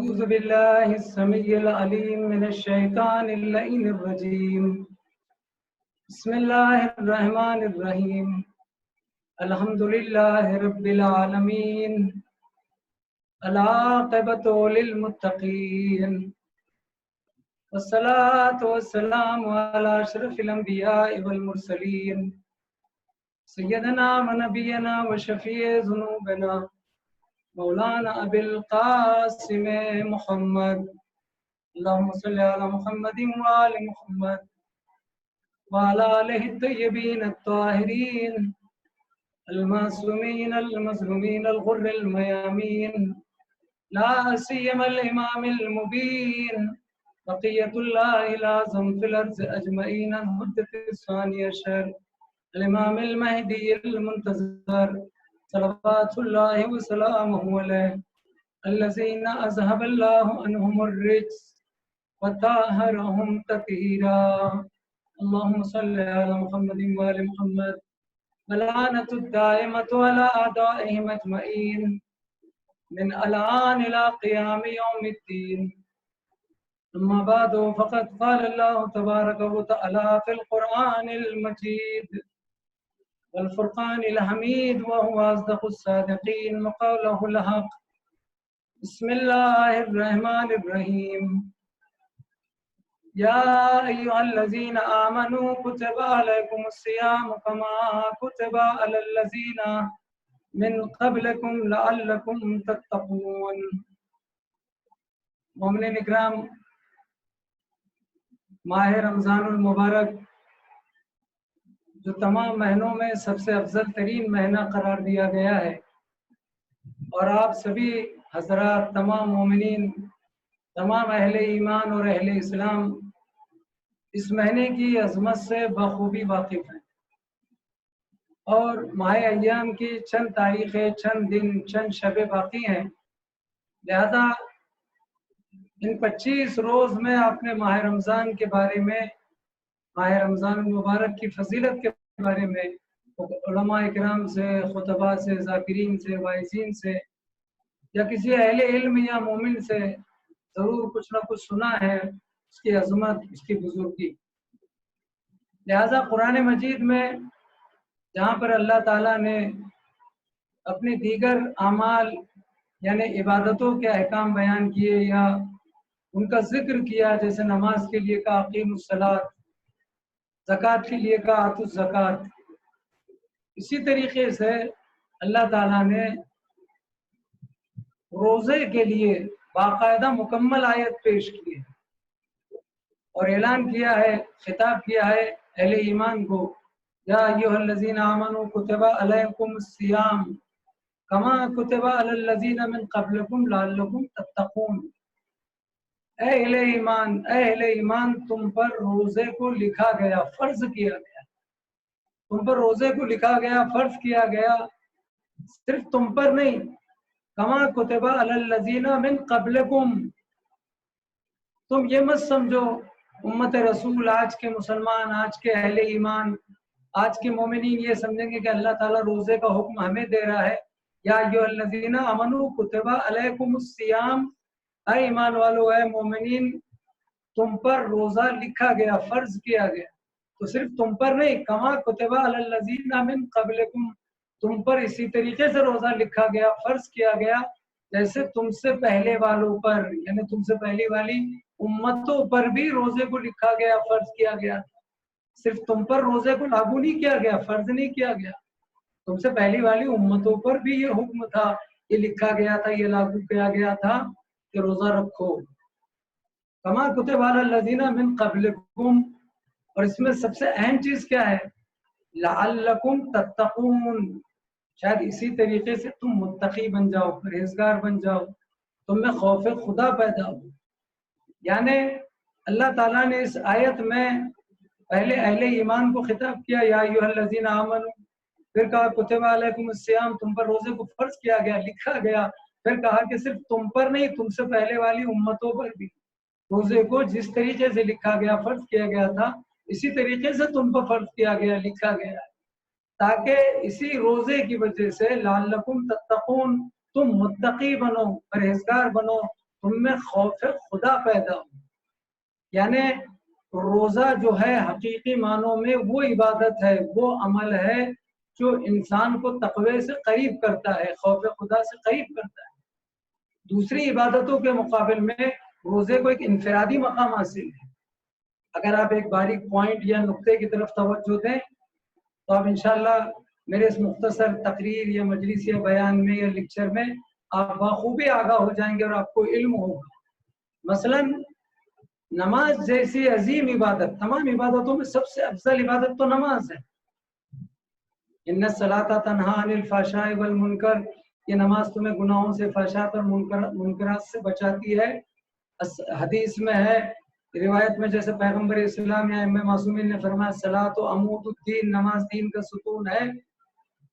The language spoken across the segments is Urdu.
أعوذ بالله السميع العليم من الشيطان اللعين الرجيم. بسم الله الرحمن الرحيم. الحمد لله رب العالمين. العاقبة للمتقين، والصلاة والسلام على أشرف الأنبياء والمرسلين سيدنا ونبينا وشفيع ذنوبنا مولانا أبي القاسم محمد. اللهم صل على محمد وآل محمد وعلى آله الطيبين الطاهرين المعصومين المظلومين الغر الميامين، لا سيما الإمام المبين بقية الله الأعظم في الأرض أجمعين الحجة الثانية عشر الإمام المهدي المنتظر صلوات الله وسلامه عليه الذين أذهب الله عنهم الرجس وطهرهم تطهيرا. اللهم صل على محمد وآل محمد واللعنة الدائمة على أعدائهم أجمعين من الآن إلى قيام يوم الدين. أما بعد، فقد قال الله تبارك وتعالى في القرآن المجيد والفرقان الحميد وهو أصدق الصادقين وقوله الحق. بسم الله الرحمن الرحيم. يا أيها الذين آمنوا كتب عليكم الصيام كما كتب على الذين من قبلكم لعلكم تتقون. مومنین اکرام، ماہ رمضان المبارک جو تمام مہینوں میں سب سے افضل ترین مہینہ قرار دیا گیا ہے، اور آپ سبھی حضرات، تمام مومنین، تمام اہل ایمان اور اہل اسلام اس مہینے کی عظمت سے بخوبی واقف ہیں، اور ماہ ایام کی چند تاریخیں، چند دن، چند شبیں باقی ہیں. لہذا ان 25 روز میں آپ نے ماہ رمضان کے بارے میں، ماہ رمضان المبارک کی فضیلت کے بارے میں علماء اکرام سے، خطباء سے، ذاکرین سے، واعظین سے، یا کسی اہل علم یا مومن سے ضرور کچھ نہ کچھ سنا ہے، اس کی عظمت، اس کی بزرگی. لہذا قرآن مجید میں جہاں پر اللہ تعالیٰ نے اپنے دیگر اعمال یعنی عبادتوں کے احکام بیان کیے یا ان کا ذکر کیا، جیسے نماز کے لیے کہا اقیموا الصلاۃ، زکوٰۃ کے لیے کہا آتوا الزکوٰۃ، اسی طریقے سے اللہ تعالیٰ نے روزے کے لیے باقاعدہ مکمل آیت پیش کی ہے اور اعلان کیا ہے، خطاب کیا ہے اہل ایمان کو، یا ایھا الذین آمنوا کتب علیکم الصیام کما کتب علی الذین من قبلکم لعلکم تتقون. اے اہل ایمان، تم پر روزے کو لکھا گیا، فرض کیا گیا، تم پر روزے کو لکھا گیا، فرض کیا گیا، صرف تم پر نہیں، کما کتب علی الذین من قبلکم. تم یہ مت سمجھو امت رسول، آج کے مسلمان، آج کے اہل ایمان، آج کے مومنین یہ سمجھیں گے کہ اللہ تعالیٰ روزے کا حکم ہمیں دے رہا ہے. یا ایھا الذین آمنوا کتب علیکم الصیام، اے ایمان والو، اے مومنین، تم پر روزہ لکھا گیا، فرض کیا گیا، تو صرف تم پر نہیں، کما کتب علی الذین من قبلکم، تم پر اسی طریقے سے روزہ لکھا گیا، فرض کیا گیا جیسے تم سے پہلے والوں پر، یعنی تم سے پہلی والی امتوں پر بھی روزے کو لکھا گیا، فرض کیا گیا. صرف تم پر روزے کو لاگو نہیں کیا گیا، فرض نہیں کیا گیا، تم سے پہلی والی امتوں پر بھی یہ حکم تھا، یہ لکھا گیا تھا، یہ لاگو کیا گیا تھا کہ روزہ رکھو. کما کتب علی الذین من قبلکم، اور اس میں سب سے اہم چیز کیا ہے؟ لعلکم تتقون، شاید اسی طریقے سے تم متقی بن جاؤ، پرہیزگار بن جاؤ، تم میں خوف خدا پیدا ہو. یعنی اللہ تعالیٰ نے اس آیت میں پہلے اہل ایمان کو خطاب کیا، یا ایھا الذین آمنوا، پھر کہا کتب علیکم الصیام، تم پر روزے کو فرض کیا گیا، لکھا گیا، پھر کہا کہ صرف تم پر نہیں، تم سے پہلے والی امتوں پر بھی روزے کو جس طریقے سے لکھا گیا، فرض کیا گیا تھا، اسی طریقے سے تم پر فرض کیا گیا، لکھا گیا، تاکہ اسی روزے کی وجہ سے لعلکم تتقون، تم متقی بنو، پرہیزگار بنو، تم میں خوف خدا پیدا ہو. یعنی روزہ جو ہے حقیقی معنوں میں وہ عبادت ہے، وہ عمل ہے جو انسان کو تقوی سے قریب کرتا ہے، خوف خدا سے قریب کرتا ہے. دوسری عبادتوں کے مقابل میں روزے کو ایک انفرادی مقام حاصل ہے. اگر آپ ایک باریک پوائنٹ یا نقطے کی طرف توجہ دیں تو آپ انشاءاللہ میرے اس مختصر تقریر یا مجلس یا بیان میں یا لیکچر میں آپ بخوبی آگاہ ہو جائیں گے اور آپ کو علم ہوگا. مثلا نماز جیسی عظیم عبادت، تمام عبادتوں میں سب سے افضل عبادت تو نماز ہے. ان الصلاۃ تنہی عن الفحشاء والمنکر، یہ نماز تمہیں گناہوں سے، فحشاء اور منکرات سے بچاتی ہے. حدیث میں ہے، روایت میں، جیسے پیغمبر اسلام یا امام معصومین نے فرمایا صلاۃ و عمود الدین، نماز دین کا ستون ہے.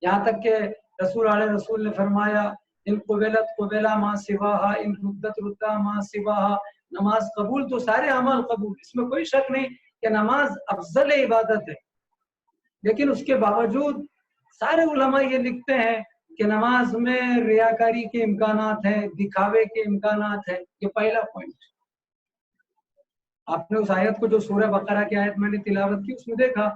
یہاں تک کہ رسول نے فرمایا ان قبلت قبلا ما سواہا، ان ردت ردا ما سواہا، نماز قبول تو سارے اعمال قبول، اس میں کوئی شک نہیں کہ نماز افضل عبادت ہے. لیکن اس کے باوجود سارے علماء یہ لکھتے ہیں کہ نماز میں ریاکاری کے امکانات ہیں، دکھاوے کے امکانات ہیں. یہ پہلا پوائنٹ. آپ نے اس آیت کو جو سورہ بقرہ کی آیت میں نے تلاوت کی، اس میں دیکھا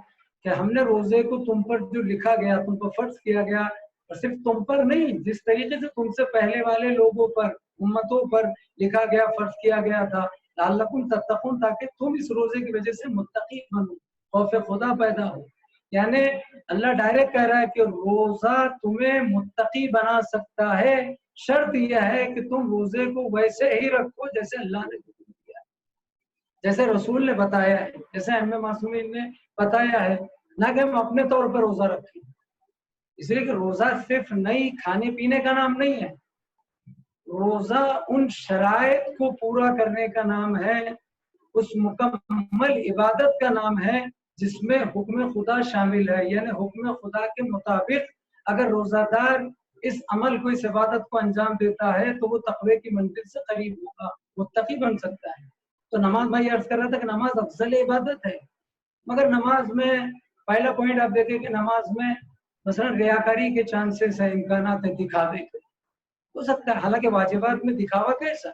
کہ ہم نے روزے کو تم پر جو لکھا گیا، تم پر فرض کیا گیا، اور صرف تم پر نہیں، جس طریقے سے تم سے پہلے والے لوگوں پر، امتوں پر لکھا گیا، فرض کیا گیا تھا، لعلکم تتقون، تاکہ تم اس روزے کی وجہ سے متقی بنو، خوف خدا پیدا ہو. یعنی اللہ ڈائریکٹ کہہ رہا ہے کہ روزہ تمہیں متقی بنا سکتا ہے. شرط یہ ہے کہ تم روزے کو ویسے ہی رکھو جیسے اللہ نے حکم کیا ہے، جیسے رسول نے بتایا ہے، جیسے امام معصومین نے بتایا ہے، نہ کہ ہم اپنے طور پر روزہ رکھیں. اس لیے کہ روزہ صرف نہیں کھانے پینے کا نام نہیں ہے، روزہ ان شرائط کو پورا کرنے کا نام ہے، اس مکمل عبادت کا نام ہے جس میں حکم خدا شامل ہے. یعنی حکم خدا کے مطابق اگر روزہ دار اس عمل کو، اس عبادت کو انجام دیتا ہے تو وہ تقوی کی منزل سے قریب ہوگا، متقی بن سکتا ہے. تو نماز، میں یہ عرض کر رہا تھا کہ نماز افضل عبادت ہے. مگر نماز میں پہلا پوائنٹ آپ دیکھیں کہ نماز میں مثلا ریاکاری کے چانسز ہیں، امکانات ہیں، دکھاوے کے ہو سکتا ہے. حالانکہ واجبات میں دکھاوا کیسا؟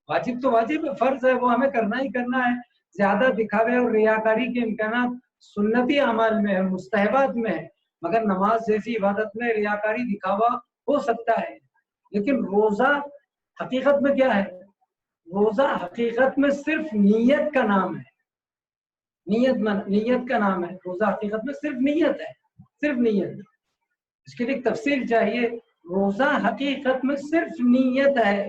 واجب تو واجب ہے، فرض ہے، وہ ہمیں کرنا ہی کرنا ہے. زیادہ دکھاوے اور ریاکاری کے امکانات سنتی اعمال میں ہے، مستحبات میں ہے. مگر نماز جیسی عبادت میں ریاکاری، دکھاوا ہو سکتا ہے. لیکن روزہ حقیقت میں کیا ہے؟ روزہ حقیقت میں صرف نیت کا نام ہے. نیت کا نام ہے. روزہ حقیقت میں صرف نیت ہے، صرف نیت. اس کی ایک تفصیل چاہیے. روزہ حقیقت میں صرف نیت ہے،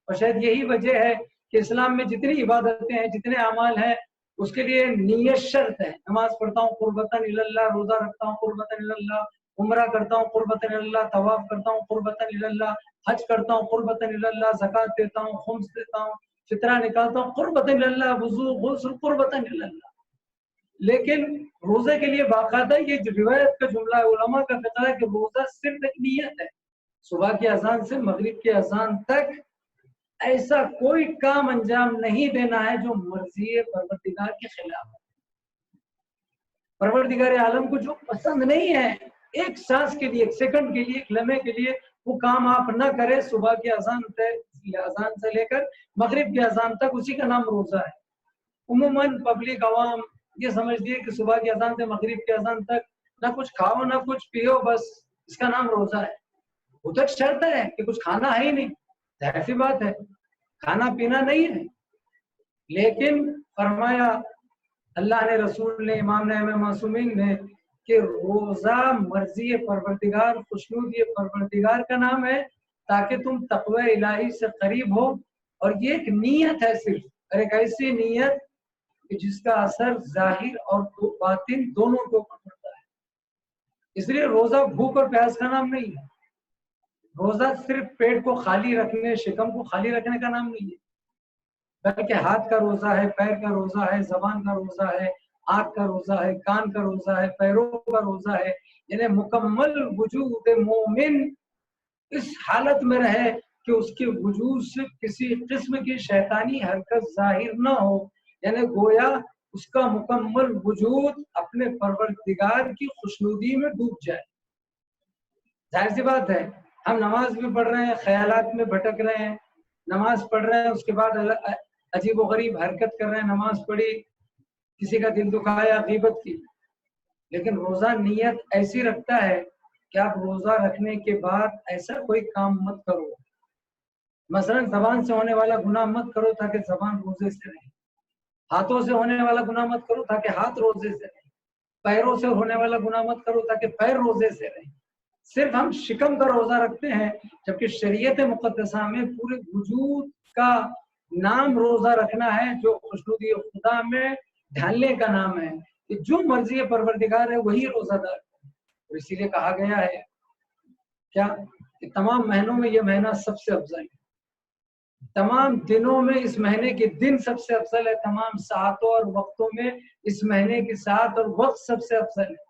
اور شاید یہی وجہ ہے کہ اسلام میں جتنی عبادتیں ہیں، جتنے اعمال ہیں، اس کے لیے نیت شرط ہے. نماز پڑھتا ہوں قربتاً اللہ، روزہ رکھتا ہوں قربتاً اللہ، عمرہ کرتا ہوں قربتاً اللہ، طواف کرتا ہوں قربتاً اللہ، حج کرتا ہوں قربتاً اللہ، زکات دیتا ہوں، خمس دیتا ہوں، فطرہ نکالتا ہوں قربتاً اللہ، وضو غسل قربتاً اللہ. لیکن روزے کے لیے باقاعدہ یہ روایت کا جملہ ہے، علماء کا فقہ ہے کہ روزہ صرف ایک نیت ہے. صبح کی اذان سے مغرب کی اذان تک ایسا کوئی کام انجام نہیں دینا ہے جو مرضی پروردگار کے خلاف ہے. پروردگار عالم کو جو پسند نہیں ہے، ایک سانس کے لیے، ایک سیکنڈ کے لیے، ایک لمحے کے لیے وہ کام آپ نہ کرے. صبح کی اذان سے لے کر مغرب کی اذان تک، اسی کا نام روزہ ہے. عموماً پبلک عوام یہ سمجھتی ہے کہ صبح کی اذان سے مغرب کی اذان تک نہ کچھ کھاؤ نہ کچھ پیو، بس اس کا نام روزہ ہے. وہ تو شرط ہے کہ کچھ کھانا ہے ہی نہیں، ظاہر سی بات ہے، کھانا پینا نہیں ہے. لیکن فرمایا اللہ نے، رسول نے، امام نے، امام معصومین نے کہ روزہ مرضی پروردگار، خوشنودی پروردگار کا نام ہے، تاکہ تم تقوی الہی سے قریب ہو. اور یہ ایک نیت ہے صرف، اور ایک ایسی نیت کہ جس کا اثر ظاہر اور باطن دونوں کو پڑتا ہے. اس لیے روزہ بھوک اور پیاس کا نام نہیں ہے. روزہ صرف پیٹ کو خالی رکھنے، شکم کو خالی رکھنے کا نام نہیں ہے، بلکہ ہاتھ کا روزہ ہے، پیر کا روزہ ہے، زبان کا روزہ ہے، آنکھ کا روزہ ہے، کان کا روزہ ہے، پیروں کا روزہ ہے. یعنی مکمل وجود مومن اس حالت میں رہے کہ اس کے وجود سے کسی قسم کی شیطانی حرکت ظاہر نہ ہو. یعنی گویا اس کا مکمل وجود اپنے پروردگار کی خوشنودی میں ڈوب جائے. ظاہر سی بات ہے، ہم نماز بھی پڑھ رہے ہیں، خیالات میں بھٹک رہے ہیں، نماز پڑھ رہے ہیں اس کے بعد عجیب و غریب حرکت کر رہے ہیں، نماز پڑھی، کسی کا دل دکھایا، غیبت کی، لیکن روزہ نیت ایسی رکھتا ہے کہ آپ روزہ رکھنے کے بعد ایسا کوئی کام مت کرو، مثلا زبان سے ہونے والا گناہ مت کرو تاکہ زبان روزے سے رہے، ہاتھوں سے ہونے والا گناہ مت کرو تاکہ ہاتھ روزے سے رہے، پیروں سے ہونے والا گناہ مت کرو تاکہ پیر روزے سے رہے۔ صرف ہم شکم کا روزہ رکھتے ہیں، جبکہ شریعت مقدسہ میں پورے وجود کا نام روزہ رکھنا ہے، جو خوشنودی خدا میں ڈھالنے کا نام ہے کہ جو مرضی پروردگار ہے وہی روزہ دار ہے۔ اور اسی لیے کہا گیا ہے کیا کہ تمام مہینوں میں یہ مہینہ سب سے افضل ہے، تمام دنوں میں اس مہینے کے دن سب سے افضل ہے، تمام ساعتوں اور وقتوں میں اس مہینے کی ساعت اور وقت سب سے افضل ہے،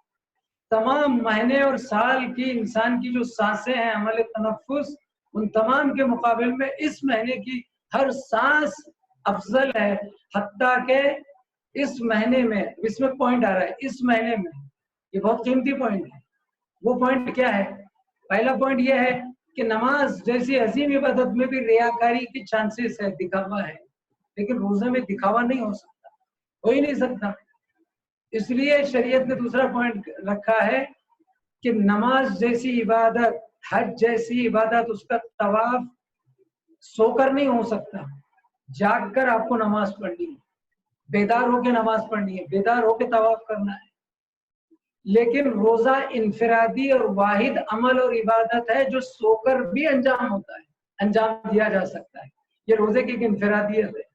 تمام مہینے اور سال کی انسان کی جو سانسیں ہیں، عمل تنفس، ان تمام کے مقابل میں اس مہینے کی ہر سانس افضل ہے، حتیٰ کہ اس مہینے میں، اس میں پوائنٹ آ رہا ہے، اس مہینے میں یہ بہت قیمتی پوائنٹ ہے۔ وہ پوائنٹ کیا ہے؟ پہلا پوائنٹ یہ ہے کہ نماز جیسی عظیم عبادت میں بھی ریاکاری کی چانسز ہے، دکھاوا ہے، لیکن روزے میں دکھاوا نہیں ہو سکتا، ہو ہی نہیں سکتا۔ اس لیے شریعت نے دوسرا پوائنٹ رکھا ہے کہ نماز جیسی عبادت، حج جیسی عبادت، اس کا طواف سو کر نہیں ہو سکتا، جاگ کر آپ کو نماز پڑھنی ہے، بیدار ہو کے نماز پڑھنی ہے، بیدار ہو کے طواف کرنا ہے۔ لیکن روزہ انفرادی اور واحد عمل اور عبادت ہے جو سو کر بھی انجام ہوتا ہے، انجام دیا جا سکتا ہے، یہ روزے کی ایک انفرادیت ہے۔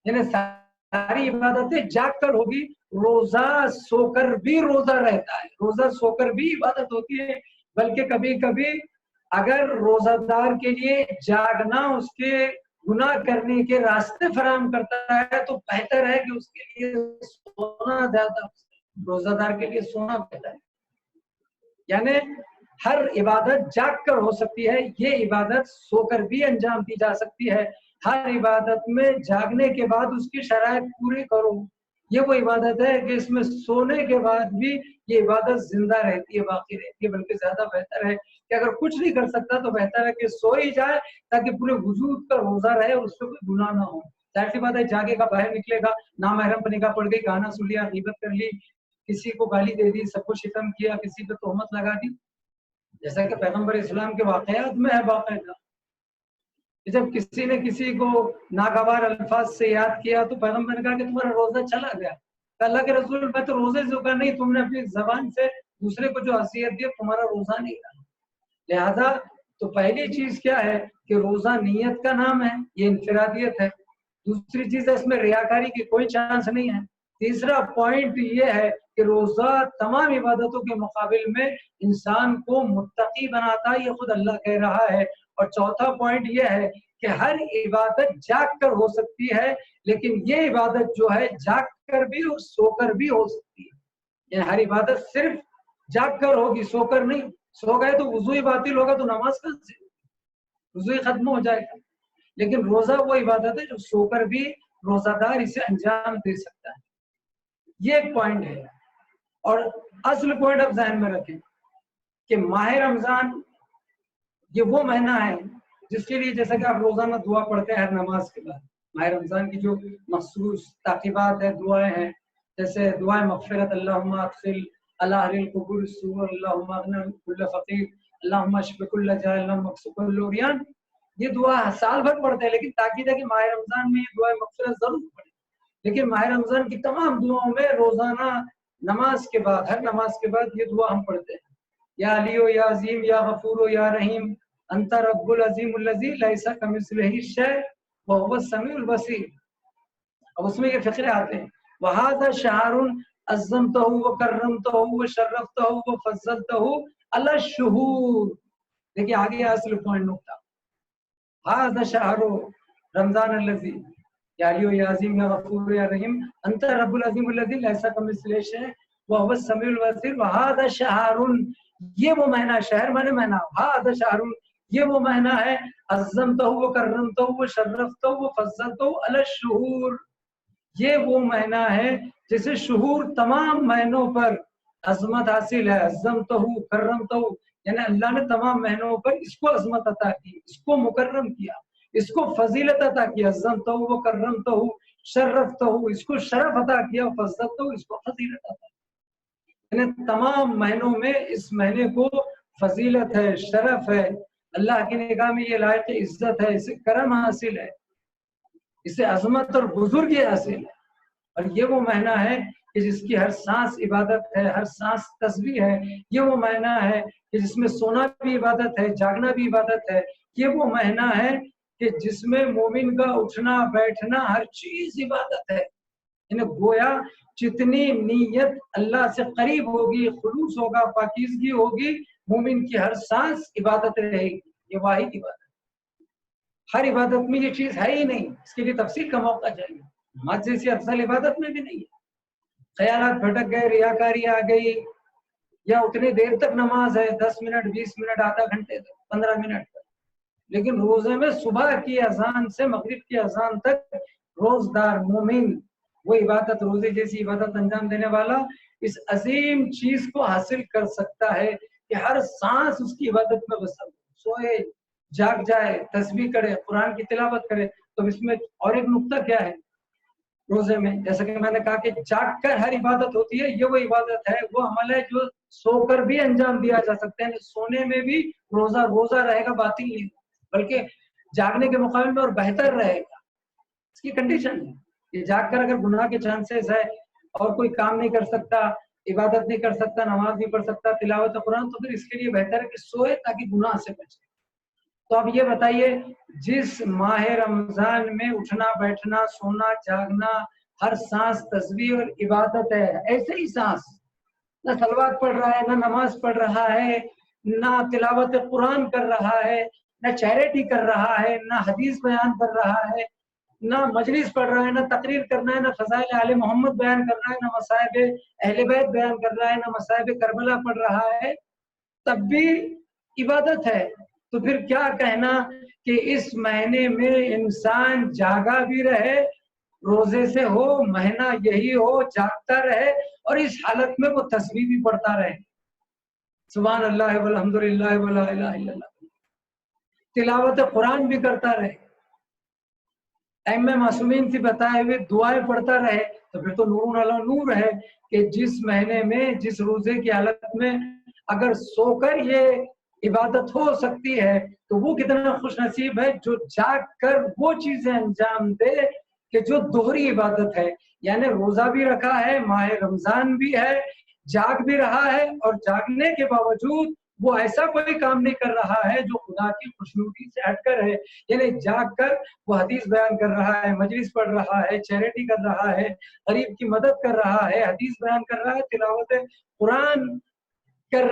یعنی ساری عبادتیں جاگ کر ہوگی، روزہ سو کر بھی روزہ رہتا ہے، روزہ سو کر بھی عبادت ہوتی ہے، بلکہ کبھی کبھی اگر روزہ دار کے لیے جاگنا اس کے گناہ کرنے کے راستے فراہم کرتا ہے تو بہتر ہے کہ اس کے لیے سونا زیادہ، روزہ دار کے لیے سونا بہتر ہے۔ یعنی ہر عبادت جاگ کر ہو سکتی ہے، یہ عبادت سو کر بھی انجام دی جا سکتی ہے۔ ہر عبادت میں جاگنے کے بعد اس کی شرائط پوری کرو، یہ وہ عبادت ہے کہ اس میں سونے کے بعد بھی یہ عبادت زندہ رہتی ہے، باقی رہتی ہے، بلکہ زیادہ بہتر ہے کہ اگر کچھ نہیں کر سکتا تو بہتر ہے کہ سو ہی جائے تاکہ پورے وجود کا روزہ رہے اور اس پہ کوئی گناہ نہ ہو۔ ظاہر سی بات ہے جاگے گا، باہر نکلے گا، نامحرم پر نگاہ پڑ گئی، گانا سن لیا، غیبت کر لی، کسی کو گالی دے دی، سب کو شتم کیا، کسی پہ تہمت لگا دی، جیسا کہ پیغمبر اسلام کے واقعات میں ہے باقاعدہ، جب کسی نے کسی کو ناگوار الفاظ سے یاد کیا تو پیغمبر نے کہا کہ تمہارا روزہ چلا گیا، اللہ کے رسول میں تو روزے سے کہا نہیں، تم نے اپنی زبان سے دوسرے کو جو اذیت دی تمہارا روزہ نہیں رہا۔ لہذا تو پہلی چیز کیا ہے کہ روزہ نیت کا نام ہے، یہ انفرادیت ہے۔ دوسری چیز ہے اس میں ریاکاری کی کوئی چانس نہیں ہے۔ تیسرا پوائنٹ یہ ہے کہ روزہ تمام عبادتوں کے مقابل میں انسان کو متقی بناتا ہے، یہ خود اللہ کہہ رہا ہے۔ اور چوتھا پوائنٹ یہ ہے کہ ہر عبادت جاگ کر ہو سکتی ہے، لیکن یہ عبادت جو ہے جاگ کر بھی اور سو کر بھی ہو سکتی ہے۔ یعنی ہر عبادت صرف جاگ کر ہوگی، سو کر نہیں۔ سو گئے تو وضو ہی باطل ہوگا تو نماز کا وضو ہی ختم ہو جائے گا، لیکن روزہ وہ عبادت ہے جو سو کر بھی روزہ دار اسے انجام دے سکتا ہے۔ یہ ایک پوائنٹ ہے۔ اور اصل پوائنٹ اب ذہن میں رکھیں کہ ماہ رمضان یہ وہ مہینہ ہے جس کے لیے جیسا کہ آپ روزانہ دعا پڑھتے ہیں ہر نماز کے بعد، ماہ رمضان کی جو مخصوص تعقیبات ہیں، دعائیں ہیں، جیسے دعائیں مغفرت، اللہم ادخل علی اہل القبور السرور، اللہم اغنی کل فقیر، اللہم اشف کل جاہل، اللہم اکس کل عریان، یہ دعا سال بھر پڑھتے ہیں، لیکن تاکید ہے کہ ماہ رمضان میں یہ دعائیں مغفرت ضرور پڑھیں۔ لیکن ماہ رمضان کی تمام دعاؤں میں روزانہ نماز کے بعد، ہر نماز کے بعد یہ دعا ہم پڑھتے ہیں، یا علیو یا عظیم یا غفور یا رحیم انت رب العظیم الذی لیس کمثلہ شیء وهو السمیع البصیر۔ اب اس میں یہ فقرے آتے ہیں، وہذا شہر عظمتہ وکرمتہ وشرفتہ وفضلتہ علی الشہور۔ دیکھیے آگے اصل پوائنٹ نقطہ، ھذا شہر رمضان الذی یا علیو یا عظیم یا غفور یا رحیم انت رب العظیم الذی لیس کمثلہ شیء وهو السمیع البصیر، وہذا شہر، یہ وہ مہینہ، شہر مانے مہینہ، ھذا شہر یہ وہ مہینہ ہے، عظمتہ وکرمتہ وشرفتہ وفضلتہ علی الشہور، یہ وہ مہینہ ہے جسے شہور تمام مہینوں پر عظمت حاصل ہے۔ عظمتہ کرمتہ یعنی اللہ نے تمام مہینوں پر اس کو عظمت عطا کی، اس کو مکرم کیا، اس کو فضیلت عطا کیا، عظمتہ و کرمتہ، شرفتہ، اس کو شرف عطا کیا، فضلتہ، اس کو فضیلت عطا کیا۔ یعنی تمام مہینوں میں اس مہینے کو فضیلت ہے، شرف ہے، اللہ کی نگاہ میں یہ لائق عزت ہے، اسے کرم حاصل ہے، اسے عظمت اور بزرگی حاصل ہے۔ اور یہ وہ مہینہ ہے کہ جس کی ہر سانس عبادت ہے، ہر سانس تسبیح ہے۔ یہ وہ مہینہ ہے کہ جس میں سونا بھی عبادت ہے، جاگنا بھی عبادت ہے۔ یہ وہ مہینہ ہے کہ جس میں مومن کا اٹھنا بیٹھنا ہر چیز عبادت ہے۔ یعنی گویا جتنی نیت اللہ سے قریب ہوگی، خلوص ہوگا، پاکیزگی ہوگی، مومن کی ہر سانس عبادت رہے گی۔ یہ واحد عبادت، ہر عبادت میں یہ چیز ہے ہی نہیں، اس کے لیے تفصیل کا موقع چاہیے۔ نماز جیسی افضل عبادت میں بھی نہیں ہے۔ خیالات بھٹک گئے، ریاکاری آ گئی، یا اتنی دیر تک نماز ہے، 10 منٹ 20 منٹ، آدھا گھنٹے تک، 15 منٹ تک، لیکن روزے میں صبح کی اذان سے مغرب کی اذان تک روزدار مومن وہ عبادت، روزے جیسی عبادت انجام دینے والا اس عظیم چیز کو حاصل کر سکتا ہے کہ ہر سانس اس کی عبادت میں بسر، سوئے جاگ جائے، تسبیح کرے، قرآن کی تلاوت کرے۔ تو اس میں اور ایک نقطہ کیا ہے روزے میں، جیسا کہ میں نے کہا کہ جاگ کر ہر عبادت ہوتی ہے، یہ وہ عبادت ہے، وہ عمل ہے جو سو کر بھی انجام دیا جا سکتا ہے۔ سونے میں بھی روزہ رہے گا، باطل نہیں، بلکہ جاگنے کے مقابلے میں اور بہتر رہے گا۔ اس کی کنڈیشن ہے کہ جاگ کر اگر گناہ کے چانسز ہے اور کوئی کام نہیں کر سکتا، عبادت نہیں کر سکتا، نماز نہیں پڑھ سکتا، تلاوت قرآن، تو پھر اس کے لیے بہتر ہے کہ سوئے تاکہ گناہ سے بچے۔ تو اب یہ بتائیے، جس ماہ رمضان میں اٹھنا بیٹھنا سونا جاگنا ہر سانس تسبیح اور عبادت ہے، ایسے ہی سانس نہ صلوات پڑھ رہا ہے، نہ نماز پڑھ رہا ہے، نہ تلاوت قرآن کر رہا ہے، نہ چیریٹی کر رہا ہے، نہ حدیث بیان کر رہا ہے، نہ مجلس پڑھ رہا ہے، نہ تقریر کرنا ہے، نہ فضائل آل محمد بیان کر رہا ہے، نہ مصائب اہل بیت بیان کر رہا ہے، نہ مصائب کربلا پڑھ رہا ہے، تب بھی عبادت ہے۔ تو پھر کیا کہنا کہ اس مہینے میں انسان جاگا بھی رہے، روزے سے ہو، مہینہ یہی ہو، جاگتا رہے، اور اس حالت میں وہ تسبیح بھی پڑھتا رہے، سبحان اللہ والحمد للہ ولا الہ الا اللہ، تلاوت قرآن بھی کرتا رہے، ائمہ معصومین سے بتائے ہوئے دعائیں پڑھتا رہے، تو پھر تو نور علی نور ہے کہ جس مہینے میں جس روزے کی حالت میں اگر سو کر یہ عبادت ہو سکتی ہے تو وہ کتنا خوش نصیب ہے جو جاگ کر وہ چیزیں انجام دے کہ جو دوہری عبادت ہے۔ یعنی روزہ بھی رکھا ہے، ماہ رمضان بھی ہے، جاگ بھی رہا ہے، اور جاگنے کے باوجود وہ ایسا کوئی کام نہیں کر رہا ہے جو خدا کی خوشنودی سے ہٹ کر ہے۔ یعنی جاگ کر وہ حدیث بیان کر رہا ہے، مجلس پڑھ رہا ہے، چیریٹی کر رہا ہے، غریب کی مدد کر رہا ہے، حدیث بیان کر رہا ہے، تلاوت قرآن کر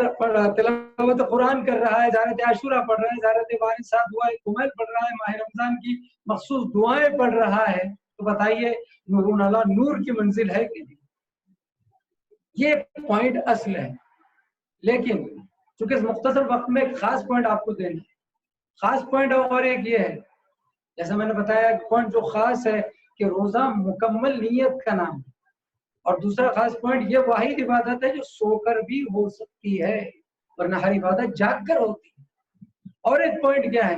رہا ہے، زیارت عاشورہ پڑھ رہا ہے، زیارت وارثہ دعائے کمیل پڑھ رہا ہے، ماہ رمضان کی مخصوص دعائیں پڑھ رہا ہے، تو بتائیے نور علی نور کی منزل ہے کہ نہیں؟ یہ پوائنٹ اصل ہے۔ لیکن چونکہ اس مختصر وقت میں ایک خاص پوائنٹ آپ کو دینا ہے، خاص پوائنٹ اور ایک یہ ہے، جیسا میں نے بتایا پوائنٹ جو خاص ہے کہ روزہ مکمل نیت کا نام ہے، اور دوسرا خاص پوائنٹ یہ واحد عبادت ہے جو سو کر بھی ہو سکتی ہے، ورنہ ہر عبادت جاگ کر ہوتی ہے۔ اور ایک پوائنٹ کیا ہے؟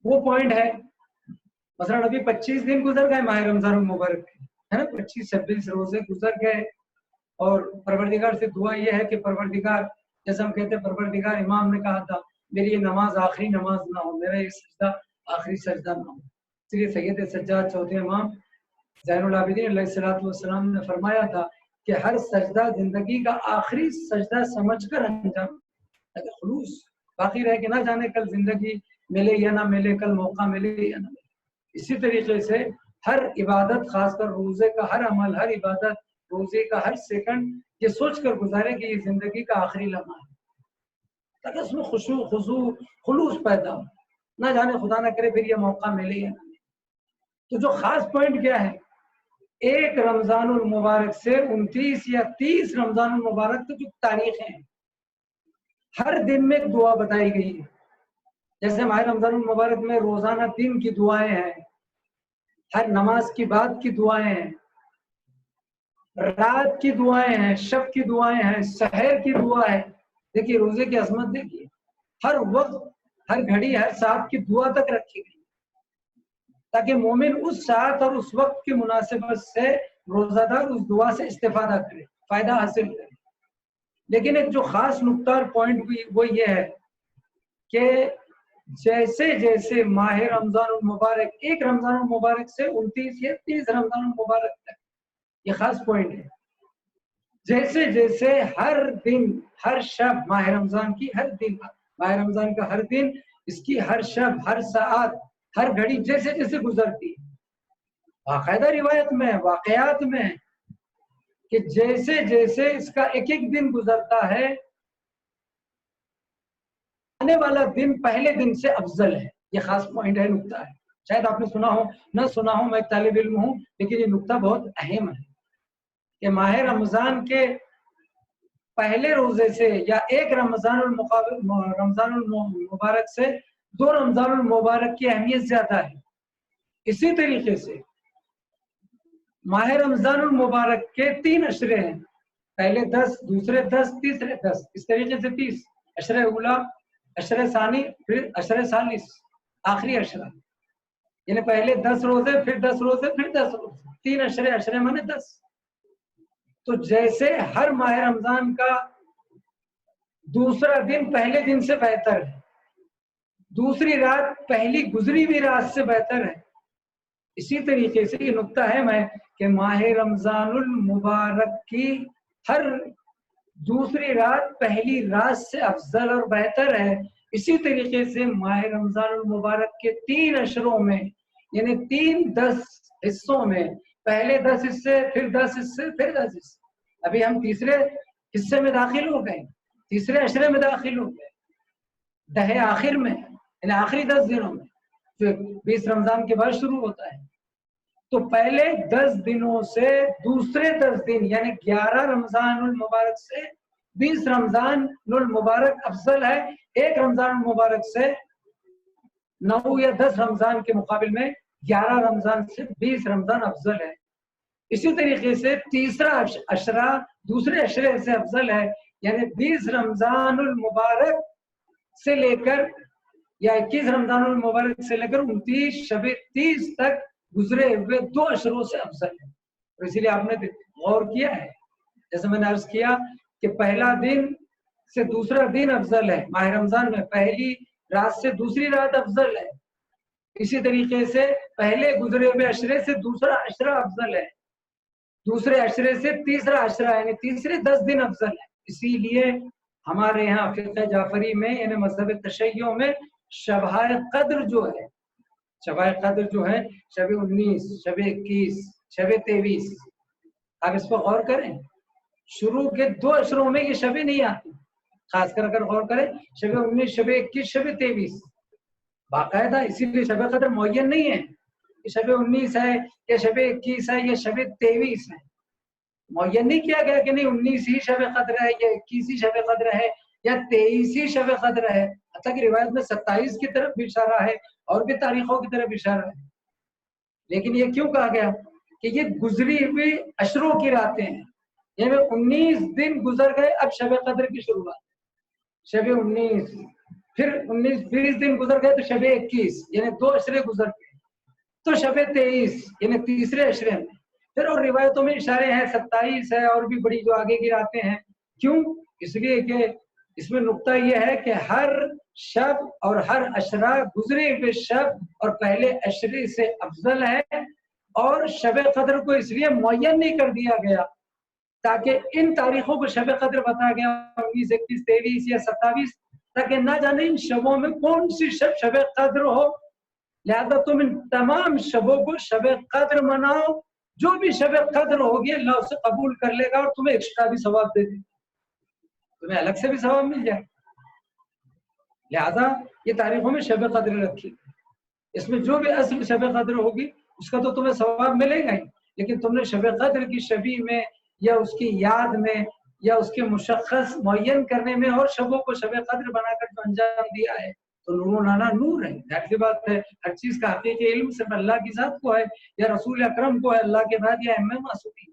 وہ پوائنٹ ہے مثلا ابھی 25 دن گزر گئے ماہ رمضان المبارک ہے نا، 25-26 روزے گزر گئے، اور پروردگار سے دعا یہ ہے کہ پروردگار، جیسا ہم کہتے ہیں پروردگار، امام نے کہا تھا میری یہ نماز آخری نماز نہ ہو، میرا یہ سجدہ آخری سجدہ نہ ہو، اس لیے سید سجاد چوتھے امام زین العابدین علیہ الصلوۃ والسلام نے فرمایا تھا کہ ہر سجدہ زندگی کا آخری سجدہ سمجھ کر انجام، اگر خلوص باقی رہے کہ نہ جانے کل زندگی ملے یا نہ ملے، کل موقع ملے یا نہ ملے۔ اسی طریقے سے ہر عبادت، خاص کر روزے کا ہر عمل، ہر عبادت، روزے کا ہر سیکنڈ یہ سوچ کر گزارے کہ یہ زندگی کا آخری لمحہ ہے، تاکہ اس میں خشوع خضوع خلوص پیدا ہو، نہ جانے خدا نہ کرے پھر یہ موقع ملے یا نہ ملے۔ تو جو خاص پوائنٹ کیا ہے، 1 رمضان المبارک سے 29 یا 30 رمضان المبارک تک جو تاریخیں ہیں، ہر دن میں ایک دعا بتائی گئی ہے۔ جیسے ماہ رمضان المبارک میں روزانہ دن کی دعائیں ہیں، ہر نماز کی بعد کی دعائیں ہیں، رات کی دعائیں ہیں، شب کی دعائیں ہیں، سحر کی دعا ہے۔ دیکھیے روزے کی عظمت، دیکھیے ہر وقت، ہر گھڑی، ہر ساتھ کی دعا تک رکھی گئی۔ تاکہ مومن اس ساعت اور اس وقت کی مناسبت سے روزہ دار اس دعا سے استفادہ کرے، فائدہ حاصل کرے۔ لیکن ایک جو خاص نقطہ اور پوائنٹ بھی وہ یہ ہے کہ جیسے جیسے ماہ رمضان المبارک، ایک رمضان المبارک سے 29 یا 30 رمضان المبارک تک، یہ خاص پوائنٹ ہے، جیسے جیسے ہر دن ہر شب ماہ رمضان کی، ہر دن ماہ رمضان کا ہر دن، اس کی ہر شب ہر ساعت ہر گھڑی جیسے جیسے گزرتی ہے، باقاعدہ روایت میں واقعات میں کہ جیسے جیسے اس کا ایک ایک دن گزرتا ہے، آنے والا دن پہلے دن سے افضل ہے۔ یہ خاص پوائنٹ ہے، نقطہ ہے، شاید آپ نے سنا ہو نہ سنا ہو، میں ایک طالب علم ہوں، لیکن یہ نقطہ بہت اہم ہے کہ ماہ رمضان کے پہلے روزے سے یا ایک رمضان المبارک سے 2 رمضان المبارک کی اہمیت زیادہ ہے۔ اسی طریقے سے ماہ رمضان المبارک کے 3 اشرے ہیں، پہلے 10، دوسرے 10، تیسرے 10، اس طریقے سے 30 اشرے اولا، اشرے ثانی، پھر اشرے ثالث، آخری اشرہ، یعنی پہلے 10 روزے، پھر 10 روزے، پھر 10 روزے، 3 اشرے، اشرے مانے 10۔ تو جیسے ہر ماہ رمضان کا دوسرا دن پہلے دن سے بہتر ہے، دوسری رات پہلی گزری ہوئی رات سے بہتر ہے، اسی طریقے سے یہ نقطہ ہے میں کہ ماہ رمضان المبارک کی ہر دوسری رات پہلی رات سے افضل اور بہتر ہے۔ اسی طریقے سے ماہ رمضان المبارک کے 3 اشروں میں، یعنی 10 حصوں میں، پہلے 10 حصے، پھر 10 حصے، پھر 10 حصے، ابھی ہم تیسرے حصے میں داخل ہو گئے، تیسرے اشرے میں داخل ہو گئے، دہے آخر میں، یعنی آخری 10 دنوں میں، جو 20 رمضان کے بعد شروع ہوتا ہے۔ تو پہلے 10 دنوں سے دوسرے 10 دن، یعنی 11 رمضان المبارک سے 20 رمضان المبارک افضل ہے، ایک رمضان المبارک سے 9 یا 10 رمضان کے مقابل میں 11 رمضان سے 20 رمضان افضل ہے۔ اسی طریقے سے تیسرا اشرہ دوسرے اشرے سے افضل ہے، یعنی 20 رمضان المبارک سے لے کر یا 21 رمضان المبارک سے لے کر 29 شب 30 تک گزرے ہوئے 2 اشروں سے افضل ہے۔ اور اسی لیے آپ نے غور کیا ہے، جیسے میں نے عرض کیا کہ پہلا دن سے دوسرا دن افضل ہے ماہ رمضان میں، پہلی رات سے دوسری رات افضل ہے، اسی طریقے سے پہلے گزرے ہوئے اشرے سے دوسرا اشرہ افضل ہے، دوسرے اشرے سے تیسرا اشرہ یعنی تیسرے 10 دن افضل ہے۔ اسی لیے ہمارے یہاں فقہ جعفری میں، یعنی مذہب تشیع میں، شبہ قدر جو ہے، شبہ قدر جو ہے، شب 19، شب 21، شب 23، آپ اس پر غور کریں، شروع کے 2 اشروں میں یہ شبیں نہیں آتی، خاص کر اگر غور کریں شب 19، شب 21، شب 23 باقاعدہ، اسی لیے شب قدر معین نہیں ہے کہ شب 19 ہے یا شب 21 ہے یا شب 23 ہے، معین نہیں کیا گیا کہ نہیں 19 ہی شب قدر ہے یا 21 ہی شب قدر ہے یا 23 ہی شب قدر ہے، حتیٰ کہ روایت میں 27 کی طرف بھی اشارہ ہے اور بھی تاریخوں کی طرف اشارہ ہے۔ لیکن یہ کیوں کہا گیا کہ یہ گزری ہوئی اشروں کی راتیں ہیں، یعنی 19 دن گزر گئے، اب شب قدر کی شروعات، شب 19، پھر 19-20 دن گزر گئے تو شب 21، یعنی 2 اشرے گزر گئے تو شب 23 یعنی تیسرے اشرے میں، پھر اور روایتوں میں اشارے ہیں 27 ہے اور بھی بڑی جو آگے کی راتیں ہیں۔ کیوں؟ اس لیے کہ اس میں نقطہ یہ ہے کہ ہر شب اور ہر اشرہ گزرے ہوئے شب اور پہلے اشرے سے افضل ہے، اور شب قدر کو اس لیے معین نہیں کر دیا گیا تاکہ ان تاریخوں کو شب قدر بتایا گیا 19، 21، 23 یا 27، تاکہ نہ جانے ان شبوں میں کون سی شب شب قدر ہو، لہذا تم ان تمام شبوں کو شب قدر مناؤ، جو بھی شب قدر ہوگی اللہ اسے قبول کر لے گا اور تمہیں ایکسٹرا بھی ثواب دے دے، تمہیں الگ سے بھی ثواب مل جائے، لہذا یہ تاریخوں میں شب قدر رکھی، اس میں جو بھی اصل شب قدر ہوگی اس کا تو تمہیں ثواب ملے گا ہی، لیکن تم نے شب قدر کی شبی میں یا اس کی یاد میں یا اس کے مشخص معین کرنے میں اور شبوں کو شب قدر بنا کر جو انجام دیا ہے تو نور نانا نور ہے، ظاہر سی بات ہے، ہر چیز کا حقیقی علم صرف اللہ کی ذات کو ہے یا رسول اکرم کو ہے، اللہ کے بعد یا ائمہ معصومین۔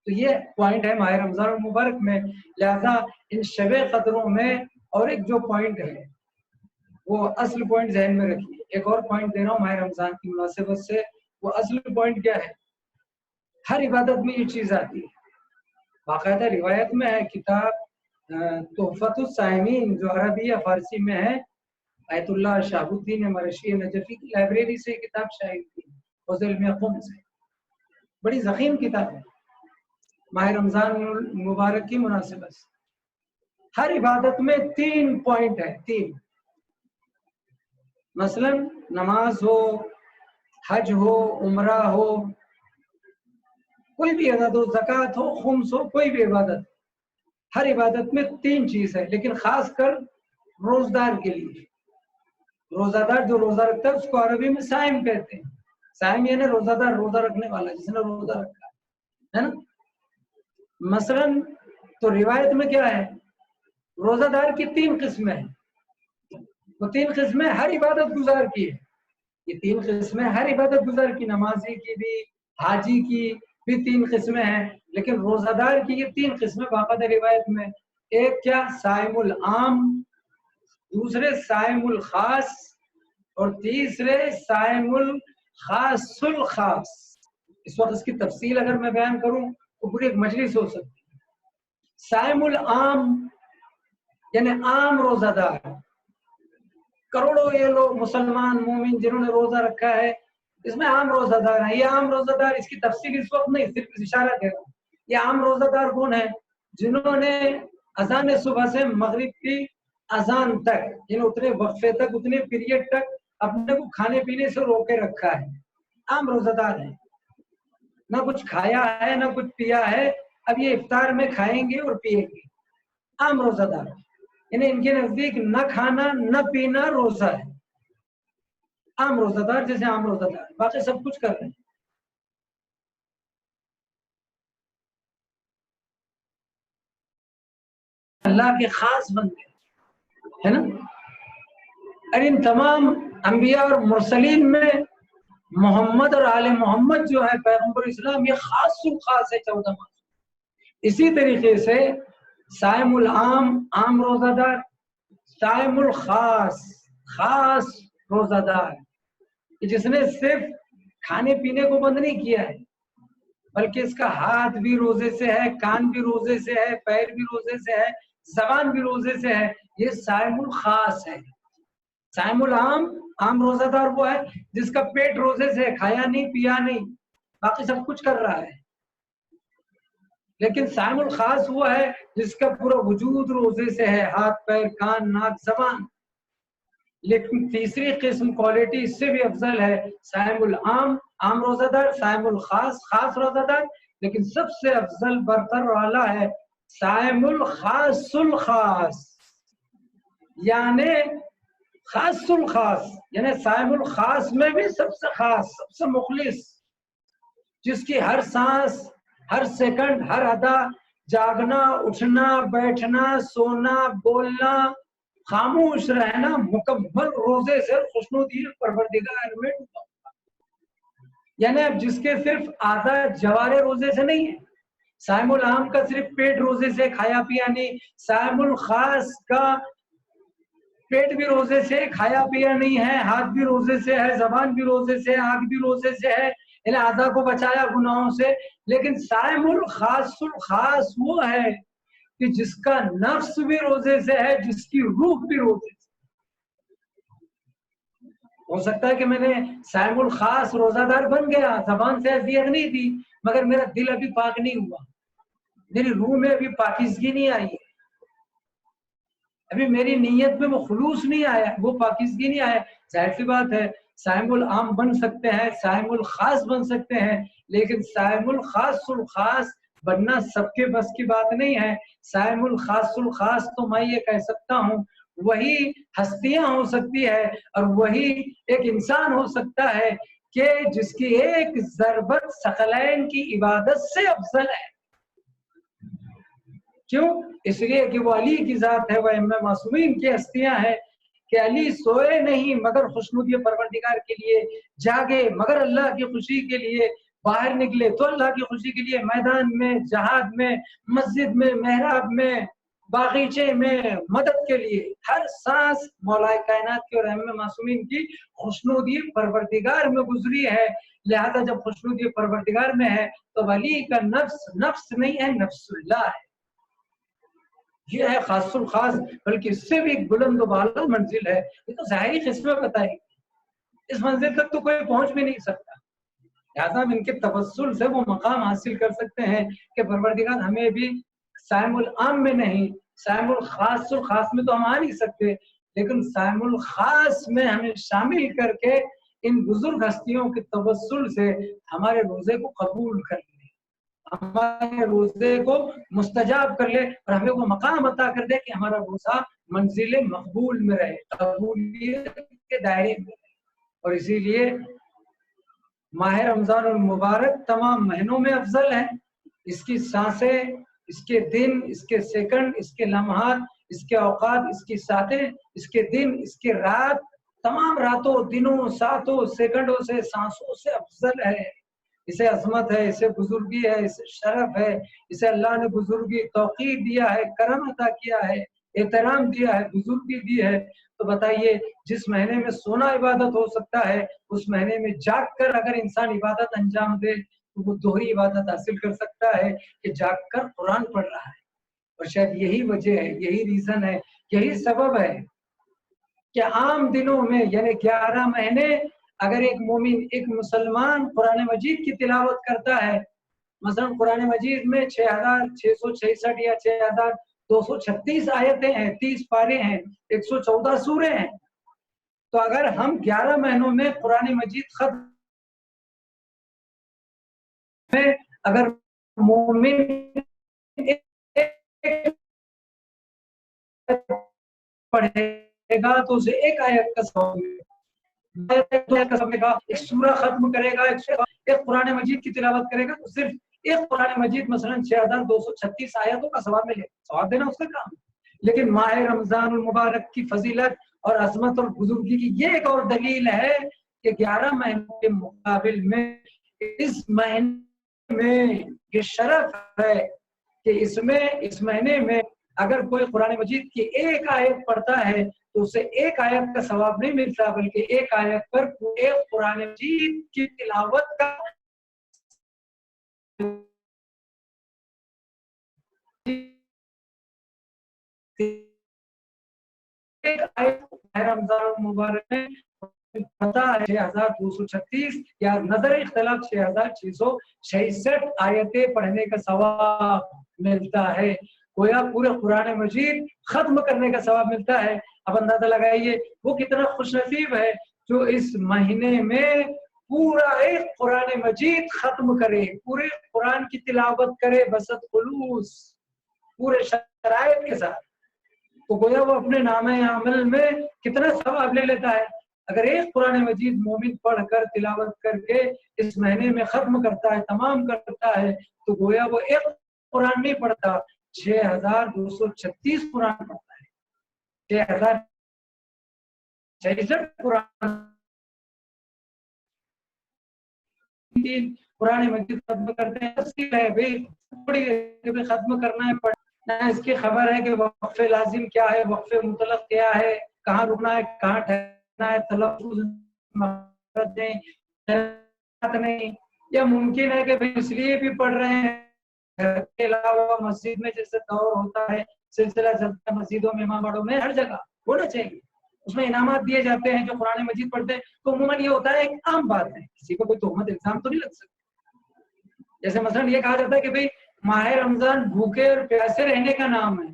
تو یہ پوائنٹ ہے ماہ رمضان المبارک میں، لہذا ان شب قدروں میں اور ایک جو پوائنٹ ہے وہ اصل پوائنٹ ذہن میں رکھیے. ایک اور پوائنٹ دے رہا ہوں ماہ رمضان کی مناسبت سے. وہ اصل پوائنٹ کیا ہے؟ ہر عبادت میں یہ چیز آتی ہے. باقاعدہ روایت میں ہے کتاب تحفۃ الصائمین جو عربی یا فارسی میں ہے، آیت اللہ شہاب الدین مرشی نجفی کی لائبریری سے کتاب شائع کی حوض علم قم سے. بڑی ضخیم کتاب ہے ماہ رمضان المبارک کی مناسبت سے. ہر عبادت میں 3 پوائنٹ ہے. 3 مثلا نماز ہو، حج ہو، عمرہ ہو، کوئی بھی عبادت ہو، زکوٰۃ ہو، خمس ہو، کوئی بھی عبادت، ہر عبادت میں 3 چیز ہے. لیکن خاص کر روزدار کے لیے، روزہ دار جو روزہ رکھتا ہے اس کو عربی میں صائم کہتے ہیں. صائم یعنی روزہ دار، روزہ رکھنے والا، جس نے روزہ رکھا ہے نا. مثلا تو روایت میں کیا ہے؟ روزہ دار کی 3 قسمیں ہیں. وہ 3 قسمیں ہر عبادت گزار کی ہے. یہ 3 قسمیں ہر عبادت گزار کی، نمازی کی بھی، حاجی کی بھی 3 قسمیں ہیں. لیکن روزہ دار کی یہ 3 قسمیں باقاعدہ روایت میں. ایک کیا؟ صائم العام، دوسرے صائم الخاص، اور تیسرے صائم الخاص الخاص. اس وقت اس کی تفصیل اگر میں بیان کروں تو پوری ایک مجلس ہو سکتی ہے. صائم العام یعنی عام روزہ دار، کروڑوں یہ لوگ مسلمان مومن جنہوں نے روزہ رکھا ہے، اس میں عام روزہ دار ہیں. یہ عام روزہ دار، اس کی تفصیل اس وقت نہیں، صرف اشارہ دے رہا ہوں. یہ عام روزہ دار کون ہیں؟ جنہوں نے اذان صبح سے مغرب کی اذان تک، یعنی اتنے وقفے تک، اتنے پیریڈ تک اپنے کو کھانے پینے سے روکے رکھا ہے. عام روزہ دار ہیں. نہ کچھ کھایا ہے نہ کچھ پیا ہے، اب یہ افطار میں کھائیں گے اور پیئیں گے. عام روزہ دار، یعنی ان کے نزدیک نہ کھانا نہ پینا روزہ ہے. عام روزہ دار جیسے عام روزہ دار، باقی سب کچھ کر رہے ہیں. اللہ کے خاص بندے ہے نا. اور ان تمام انبیاء اور مرسلین میں محمد اور آل محمد جو ہے پیغمبر اسلام، یہ خاص الخاص ہے 14 ماہ. اسی طریقے سے صائم العام عام روزہ دار، صائم الخاص خاص روزہ دار، جس نے صرف کھانے پینے کو بند نہیں کیا ہے بلکہ اس کا ہاتھ بھی روزے سے ہے، کان بھی روزے سے ہے، پیر بھی روزے سے ہے، زبان بھی روزے سے ہے. یہ صائم الخاص ہے. صائم العام عام روزہ دار وہ ہے جس کا پیٹ روزے سے ہے، کھایا نہیں پیا نہیں، باقی سب کچھ کر رہا ہے. لیکن صائم الخاص وہ ہے جس کا پورا وجود روزے سے ہے، ہاتھ پیر کان ناک زبان. لیکن تیسری قسم کوالٹی اس سے بھی افضل ہے، صائم العام عام روزہ دار، صائم الخاص خاص روزہ دار. لیکن سب سے افضل برتر والا ہے صائم الخاص الخاص، یعنی خاص الخاص، یعنی صائم الخاص میں بھی سب سے خاص، سب سے مخلص، جس کی ہر سانس، ہر سیکنڈ، ہر ادا، جاگنا، اٹھنا، بیٹھنا، سونا، بولنا، خاموش رہنا، مکمل روزے سے خوشنودی پروردگار میں ڈوبا. یعنی اب جس کے صرف آدھا جوارے روزے سے نہیں ہے، صائم العام کا صرف پیٹ روزے سے، کھایا پیا نہیں، صائم الخاص کا پیٹ بھی روزے سے، کھایا پیا نہیں ہے، ہاتھ بھی روزے سے ہے، زبان بھی روزے سے، آنکھ بھی روزے سے ہے، یعنی آدھا کو بچایا گناہوں سے. لیکن صائم الخاص الخاص وہ ہے کہ جس کا نفس بھی روزے سے ہے، جس کی روح بھی روزے سے. ہو سکتا ہے کہ میں نے صائم الخاص روزہ دار بن گیا، زبان سے اذیت نہیں دی، مگر میرا دل ابھی پاک نہیں ہوا، میری روح میں ابھی پاکیزگی نہیں آئی ہے، ابھی میری نیت میں وہ خلوص نہیں آیا، وہ پاکیزگی نہیں آیا. ظاہر سی بات ہے صائم العام بن سکتے ہیں، صائم الخاص بن سکتے ہیں، لیکن صائم الخاص الخاص بننا سب کے بس کی بات نہیں ہے. صائم الخاص الخاص تو میں یہ کہہ سکتا ہوں وہی ہستیاں ہو سکتی ہے اور وہی ایک انسان ہو سکتا ہے کہ جس کی ایک ضربت ثقلین کی عبادت سے افضل ہے. کیوں؟ اس لیے کہ وہ علی کی ذات ہے، وہ ائمہ معصومین کی ہستیاں ہیں کہ علی سوئے نہیں مگر خوشنودی پروردگار کے لیے، جاگے مگر اللہ کی خوشی کے لیے، باہر نکلے تو اللہ کی خوشی کے لیے، میدان میں، جہاد میں، مسجد میں، محراب میں، باغیچے میں مدد کے لیے ہر سانس مولا کائنات کی اور ائمہ معصومین کی خوشنودی پروردگار میں گزری ہے، لہذا جب خوشنودی پروردگار میں ہے تو ولی کا نفس نفس نہیں ہے، نفس اللہ ہے، یہ ہے خاص الخاص، بلکہ اس سے بھی بلند و بالا منزل ہے، یہ تو ظاہری قسمیں بتائی، اس منزل تک تو کوئی پہنچ بھی نہیں سکتا، لہذا ہم ان کے توسل سے وہ مقام حاصل کر سکتے ہیں کہ پروردگار ہمیں بھی سائم العام میں نہیں، سائم الخاص الخاص میں تو ہم آ نہیں سکتے، لیکن سائم الخاص میں ہمیں شامل کر کے ان بزرگ ہستیوں کے توسل سے ہمارے روزے کو قبول کر لے، ہمارے روزے کو مستجاب کر لے اور ہمیں وہ مقام عطا کر دے کہ ہمارا روزہ منزل مقبول میں رہے، قبولیت کے دائرے میں رہے۔ اور اسی لیے ماہ رمضان المبارک تمام مہینوں میں افضل ہے، اس کی سانسیں، اس کے دن، اس کے سیکنڈ، اس کے لمحات، اس کے اوقات، اس کی ساتیں، اس کے دن، اس کے رات، تمام راتوں، دنوں، ساتوں، سیکنڈوں سے، سانسوں سے افضل ہے، اسے عظمت ہے، اسے بزرگی ہے، اسے شرف ہے، اسے اللہ نے بزرگی توقیر دیا ہے، کرم عطا کیا ہے، احترام دیا ہے، بزرگی دی ہے۔ تو بتائیے جس مہینے میں سونا عبادت ہو سکتا ہے، اس مہینے میں جاگ کر اگر انسان عبادت انجام دے تو وہ دوہری عبادت حاصل کر سکتا ہے کہ جاگ کر قرآن پڑھ رہا ہے۔ اور شاید یہی وجہ ہے، یہی ریزن ہے، یہی سبب ہے کہ عام دنوں میں یعنی 11 مہینے اگر ایک مومن، ایک مسلمان قرآن مجید کی تلاوت کرتا ہے، مثلا قرآن مجید میں 6666 یا 6236 آیتیں ہیں، 30 پارے ہیں، 114 سورے ہیں، تو اگر ہم 11 مہینوں میں قرآن مجید ختم میں اگر مومن پڑھے گا تو اسے ایک آیت کا ثواب ملے گا، ایک سورہ ختم کرے گا، ایک قرآن مجید کی تلاوت کرے گا تو صرف ایک قرآن مجید مثلا 6236 آیتوں کا ثواب ملے، ثواب دینا اس کا کام ہے۔ لیکن ماہ رمضان المبارک کی فضیلت اور عظمت اور بزرگی کی یہ ایک اور دلیل ہے کہ 11 مہینوں کے مقابل میں اس مہینے میں یہ شرف ہے کہ اس مہینے میں اگر کوئی قرآن مجید کی ایک آیت پڑھتا ہے تو اسے ایک آیت کا ثواب نہیں ملتا، بلکہ ایک آیت پر ایک قرآن مجید کی تلاوت کا ایک آیت رمضان المبارک میں پتہ ہے 6236 یا نظر اختلاف 6666 آیتیں پڑھنے کا ثواب ملتا ہے، گویا پورے قرآن مجید ختم کرنے کا ثواب ملتا ہے۔ اب اندازہ لگائیے وہ کتنا خوش نصیب ہے جو اس مہینے میں پورا ایک قرآن مجید ختم کرے، پورے قرآن کی تلاوت کرے بسط خلوص، پورے شرائط کے ساتھ، تو گویا وہ اپنے نامہ عمل میں کتنا ثواب لے لیتا ہے۔ اگر ایک قرآن مجید مومن پڑھ کر تلاوت کر کے اس مہینے میں ختم کرتا ہے، تمام کرتا ہے، تو گویا وہ ایک قرآن نہیں پڑھتا، 6236 قرآن پڑھتا ہے، 6066 قرآن قرآن مجید ختم کرتے ہیں، تفصیل ہے بھائی تھوڑی ختم کرنا ہے، پڑھنا ہے، اس کی خبر ہے کہ وقف لازم کیا ہے، وقف مطلق کیا ہے، کہاں رکنا ہے، کہاں ٹھہرنا ہے، تلفظ نہیں، یا ممکن ہے کہ اس لیے بھی پڑھ رہے ہیں گھر کے علاوہ مسجد میں جیسے دور ہوتا ہے، سلسلہ چلتا ہے مسجدوں میں، امام باڑوں میں، ہر جگہ ہونا چاہیے، اس میں انعامات دیے جاتے ہیں جو قرآن مجید پڑھتے ہیں، تو عموماً یہ ہوتا ہے ایک عام بات ہے، کسی کو کوئی تہمت الزام تو نہیں لگ سکتا۔ جیسے مثلا یہ کہا جاتا ہے کہ بھئی ماہ رمضان بھوکے اور پیاسے رہنے کا نام ہے،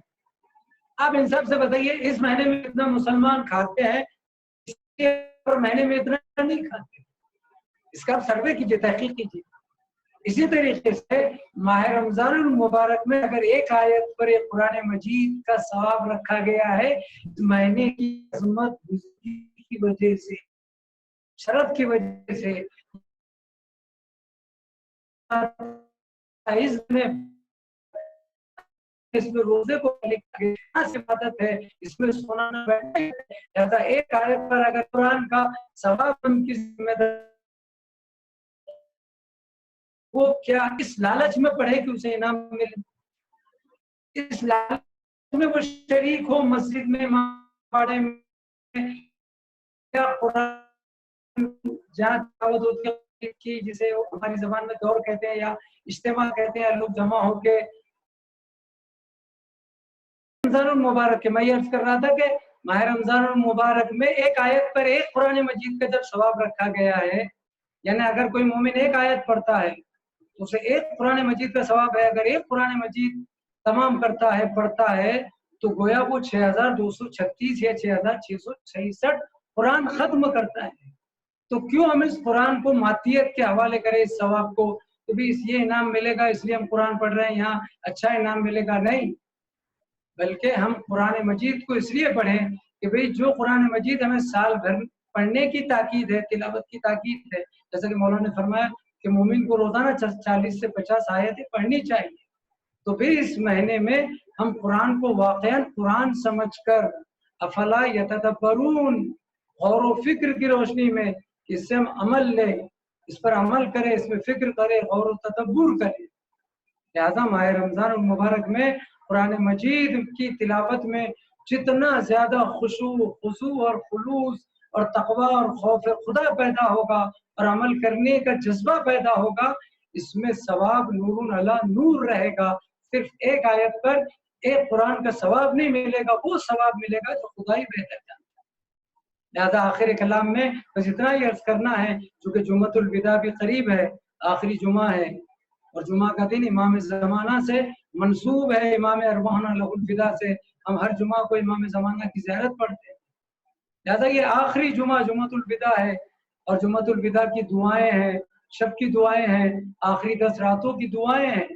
آپ انصاف سے بتائیے اس مہینے میں اتنا مسلمان کھاتے ہیں، اور مہینے میں اتنا نہیں کھاتے، اس کا آپ سروے کیجیے، تحقیق کیجیے۔ اسی طریقے سے ماہ رمضان المبارک میں اگر ایک آیت پر ایک قرآن مجید کا ثواب رکھا گیا ہے، مہینے کی عظمت کی وجہ سے، شرف کی وجہ سے، اس میں روزے کو عبادت ہے، اس میں سونا نہ بیٹھے، لہذا ایک آیت پر اگر قرآن کا ثواب ان کی ذمہ داری وہ کیا اس لالچ میں پڑھے کہ اسے انعام ملے، اس لالچ میں وہ شریک ہو مسجد میں باڑے میں یا قرآن جہاں دعوت ہوتی ہے کی جسے ہماری زبان میں دور کہتے ہیں یا اجتماع کہتے ہیں، لوگ جمع ہو کے رمضان المبارک کے میں یہ عرض کر رہا تھا کہ ماہ رمضان المبارک میں ایک آیت پر ایک قرآن مجید کا جب ثواب رکھا گیا ہے، یعنی اگر کوئی مومن ایک آیت پڑھتا ہے تو اسے ایک قرآن مجید کا ثواب ہے، اگر ایک قرآن مجید تمام کرتا ہے پڑھتا ہے تو گویا وہ 6236 یا 6666 قرآن ختم کرتا ہے۔ تو کیوں ہم اس قرآن کو ماتیت کے حوالے کریں اس ثواب کو کہ بھی یہ انعام ملے گا اس لیے ہم قرآن پڑھ رہے ہیں، یہاں اچھا انعام ملے گا؟ نہیں، بلکہ ہم قرآن مجید کو اس لیے پڑھیں کہ بھئی جو قرآن مجید ہمیں سال بھر پڑھنے کی تاکید ہے، تلاوت کی تاکید ہے، جیسا کہ مولانا نے فرمایا کہ مومن کو روزانہ 40 سے 50 آیتیں پڑھنی چاہیے، تو پھر اس مہینے میں ہم قرآن کو واقعا قرآن سمجھ کر افلا یتدبرون غور و فکر کی روشنی میں اس سے ہم عمل لیں، اس پر عمل کریں، اس میں فکر کریں، غور و تدبر کریں۔ لہذا ماہ رمضان المبارک میں قرآن مجید کی تلاوت میں جتنا زیادہ خضوع اور خلوص اور تقوی اور خوف خدا پیدا ہوگا اور عمل کرنے کا جذبہ پیدا ہوگا، اس میں ثواب نور علی نور رہے گا۔ صرف ایک آیت پر ایک قرآن کا ثواب نہیں ملے گا، وہ ثواب ملے گا جو خدا ہی بہتر جانتا ہے۔ لہذا آخر کلام میں بس اتنا ہی عرض کرنا ہے، چونکہ جمعۃ الوداع بھی قریب ہے، آخری جمعہ ہے اور جمعہ کا دن امام زمانہ سے منسوب ہے، امام ارواحنا لہ الفدا سے۔ ہم ہر جمعہ کو امام زمانہ کی زیارت پڑھتے ہیں، لہذا یہ آخری جمعہ جمعۃ الوداع ہے اور جمعۃ الوداع کی دعائیں ہیں، شب کی دعائیں ہیں، آخری 10 راتوں کی دعائیں ہیں،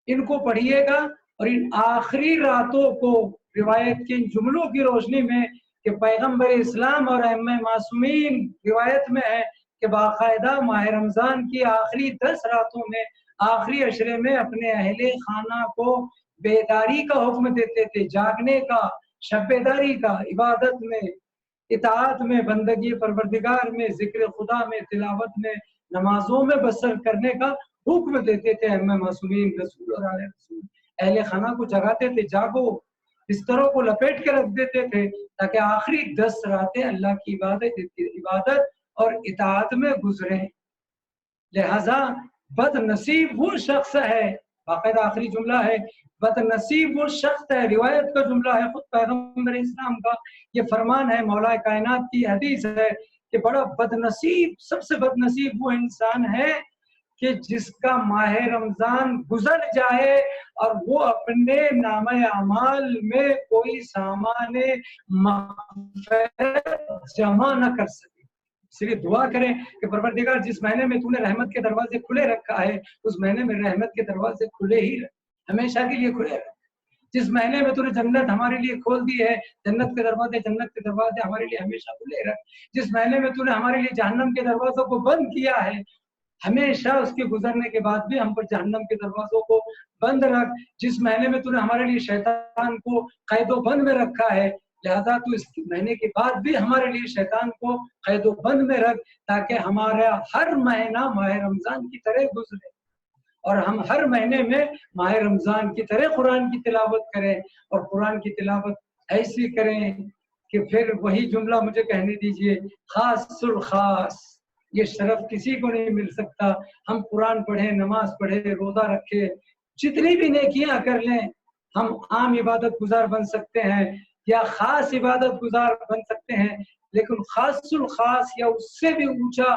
ان کو پڑھیے گا اور ان آخری راتوں کو روایت کے ان جملوں کی روشنی میں کہ پیغمبر اسلام اور ائمہ معصومین روایت میں ہے کہ باقاعدہ ماہ رمضان کی آخری 10 راتوں میں آخری عشرے میں اپنے اہل خانہ کو بیداری کا حکم دیتے تھے، جاگنے کا، شب بیداری کا، عبادت میں، اطاعت میں، بندگی پروردگار میں، ذکر خدا میں، تلاوت میں، نمازوں میں بسر کرنے کا حکم دیتے تھے ائمہ معصومین، رسول اور آل رسول۔ اہل خانہ کو جگاتے تھے، جاگو، بستروں کو لپیٹ کے رکھ دیتے تھے تاکہ آخری 10 راتیں اللہ کی عبادت اور اطاعت میں گزریں۔ لہذا بد نصیب وہ شخص ہے، باقاعدہ آخری جملہ ہے، بد نصیب وہ شخص ہے، روایت کا جملہ ہے، خود پیغمبر اسلام کا یہ فرمان ہے، مولا کائنات کی حدیث ہے کہ بڑا بد نصیب، سب سے بد نصیب وہ انسان ہے کہ جس کا ماہ رمضان گزر جائے اور وہ اپنے نامہ اعمال میں کوئی سامان مغفرت جمع نہ کر سکے۔ اس لیے دعا کریں کہ پروردگار جس مہینے میں تو نے رحمت کے دروازے کھلے رکھا ہے اس مہینے میں رحمت کے دروازے کھلے ہی رکھ، ہمیشہ کے لیے کھلے رکھ۔ جس مہینے میں تو نے جنت ہمارے لیے کھول دی ہے، جنت کے دروازے ہمارے لیے ہمیشہ کھلے رکھ۔ جس مہینے میں تو نے ہمارے لیے جہنم کے دروازوں کو بند کیا ہے، ہمیشہ اس کے گزرنے کے بعد بھی ہم پر جہنم کے دروازوں کو بند رکھ۔ جس مہینے میں تو نے ہمارے لیے شیطان کو قید و بند میں رکھا ہے، لہذا تو اس مہینے کے بعد بھی ہمارے لیے شیطان کو قید و بند میں رکھ تاکہ ہمارا ہر مہینہ ماہ رمضان کی طرح گزرے اور ہم ہر مہینے میں ماہ رمضان کی طرح قرآن کی تلاوت کریں اور قرآن کی تلاوت ایسی کریں کہ پھر وہی جملہ مجھے کہنے دیجئے، خاص الخاص، یہ شرف کسی کو نہیں مل سکتا۔ ہم قرآن پڑھیں، نماز پڑھیں، روزہ رکھیں، جتنی بھی نیکیاں کر لیں، ہم عام عبادت گزار بن سکتے ہیں یا خاص عبادت گزار بن سکتے ہیں، لیکن خاص الخاص یا اس سے بھی اونچا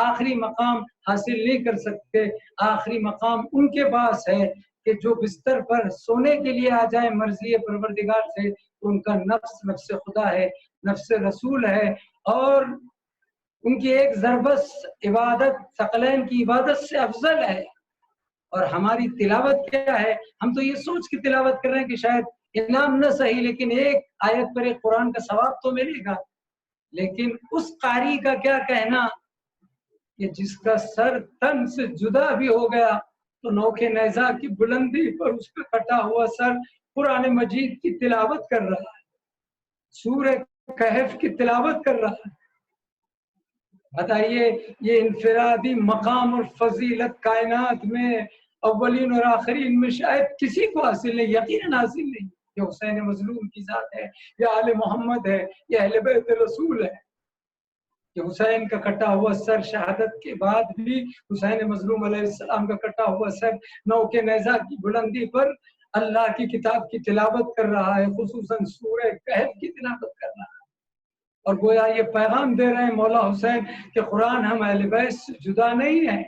آخری مقام حاصل نہیں کر سکتے۔ آخری مقام ان کے پاس ہے کہ جو بستر پر سونے کے لیے آ جائے مرضی پروردگار سے، ان کا نفس نفس خدا ہے، نفس رسول ہے، اور ان کی ایک ضربت عبادت ثقلین کی عبادت سے افضل ہے۔ اور ہماری تلاوت کیا ہے؟ ہم تو یہ سوچ کے تلاوت کر رہے ہیں کہ شاید انعام نہ صحیح لیکن ایک آیت پر ایک قرآن کا ثواب تو ملے گا، لیکن اس قاری کا کیا کہنا کہ جس کا سر تن سے جدا بھی ہو گیا تو نوکے نیزہ کی بلندی پر اس پہ کٹا ہوا سر قرآن مجید کی تلاوت کر رہا ہے، سورہ کہف کی تلاوت کر رہا ہے۔ بتائیے یہ انفرادی مقام اور فضیلت کائنات میں اولین اور آخرین میں شاید کسی کو حاصل نہیں، یقیناً حاصل نہیں۔ یہ حسین مظلوم کی ذات ہے، یہ آل محمد ہے، یہ اہل بیت رسول ہے۔ کہ حسین کا کٹا ہوا سر شہادت کے بعد بھی حسین مظلوم علیہ السلام کا کٹا ہوا سر نو کے نیزہ کی بلندی پر اللہ کی کتاب کی تلاوت کر رہا ہے، خصوصاً سورہ کہف کی تلاوت کر رہا ہے، اور گویا یہ پیغام دے رہے ہیں مولا حسین کہ قرآن ہم اہل بیت سے جدا نہیں ہے۔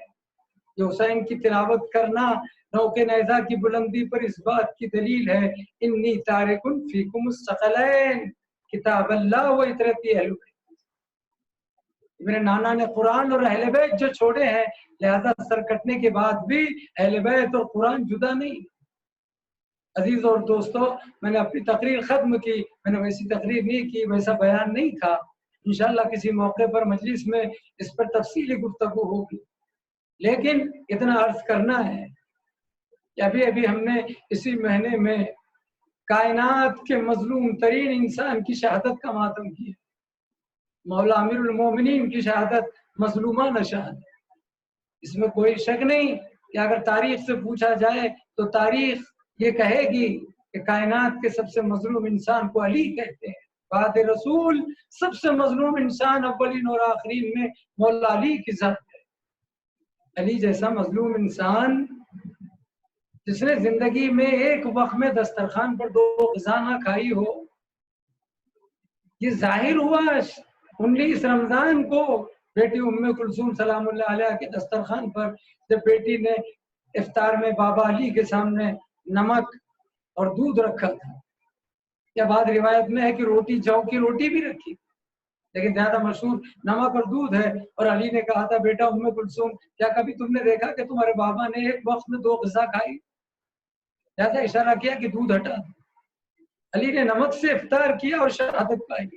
یہ حسین کی تلاوت کرنا نو کے نیزہ کی بلندی پر اس بات کی دلیل ہے، انی تارک فیکم الثقلین کتاب اللہ و اطرتی اہل بیت۔ میرے نانا نے قرآن اور اہل بیت جو چھوڑے ہیں، لہذا سر کٹنے کے بعد بھی اہل بیت اور قرآن جدا نہیں۔ عزیز اور دوستو، میں نے اپنی تقریر ختم کی، میں نے ویسی تقریر نہیں کی، ویسا بیان نہیں تھا۔ انشاءاللہ کسی موقع پر مجلس میں اس پر تفصیلی گفتگو ہوگی، لیکن اتنا عرض کرنا ہے کہ ابھی ہم نے اسی مہینے میں کائنات کے مظلوم ترین انسان کی شہادت کا ماتم کیا، مولا امیر المومنین کی شہادت مظلومانہ شہادت۔ اس میں کوئی شک نہیں کہ اگر تاریخ سے پوچھا جائے تو تاریخ یہ کہے گی کہ کائنات کے سب سے مظلوم انسان کو علی کہتے ہیں۔ بعد رسول سب سے مظلوم انسان اولین اور آخرین میں مولا علی کی ذات ہے۔ علی جیسا مظلوم انسان جس نے زندگی میں ایک وقت میں دسترخوان پر 2 غذا نہ کھائی ہو، یہ ظاہر ہوا 19 رمضان کو بیٹی ام کلثوم سلام اللہ علیہ کے دسترخوان پر، جب بیٹی نے افطار میں بابا علی کے سامنے نمک اور دودھ رکھا تھا، یا بعد روایت میں ہے کہ روٹی، جو کی روٹی بھی رکھی، لیکن زیادہ مشہور نمک اور دودھ ہے، اور علی نے کہا تھا بیٹا ام کلثوم کیا کبھی تم نے دیکھا کہ تمہارے بابا نے ایک وقت میں 2 غذا کھائی؟ زیادہ اشارہ کیا کہ دودھ ہٹا۔ علی نے نمک سے افطار کیا اور شہادت پائی۔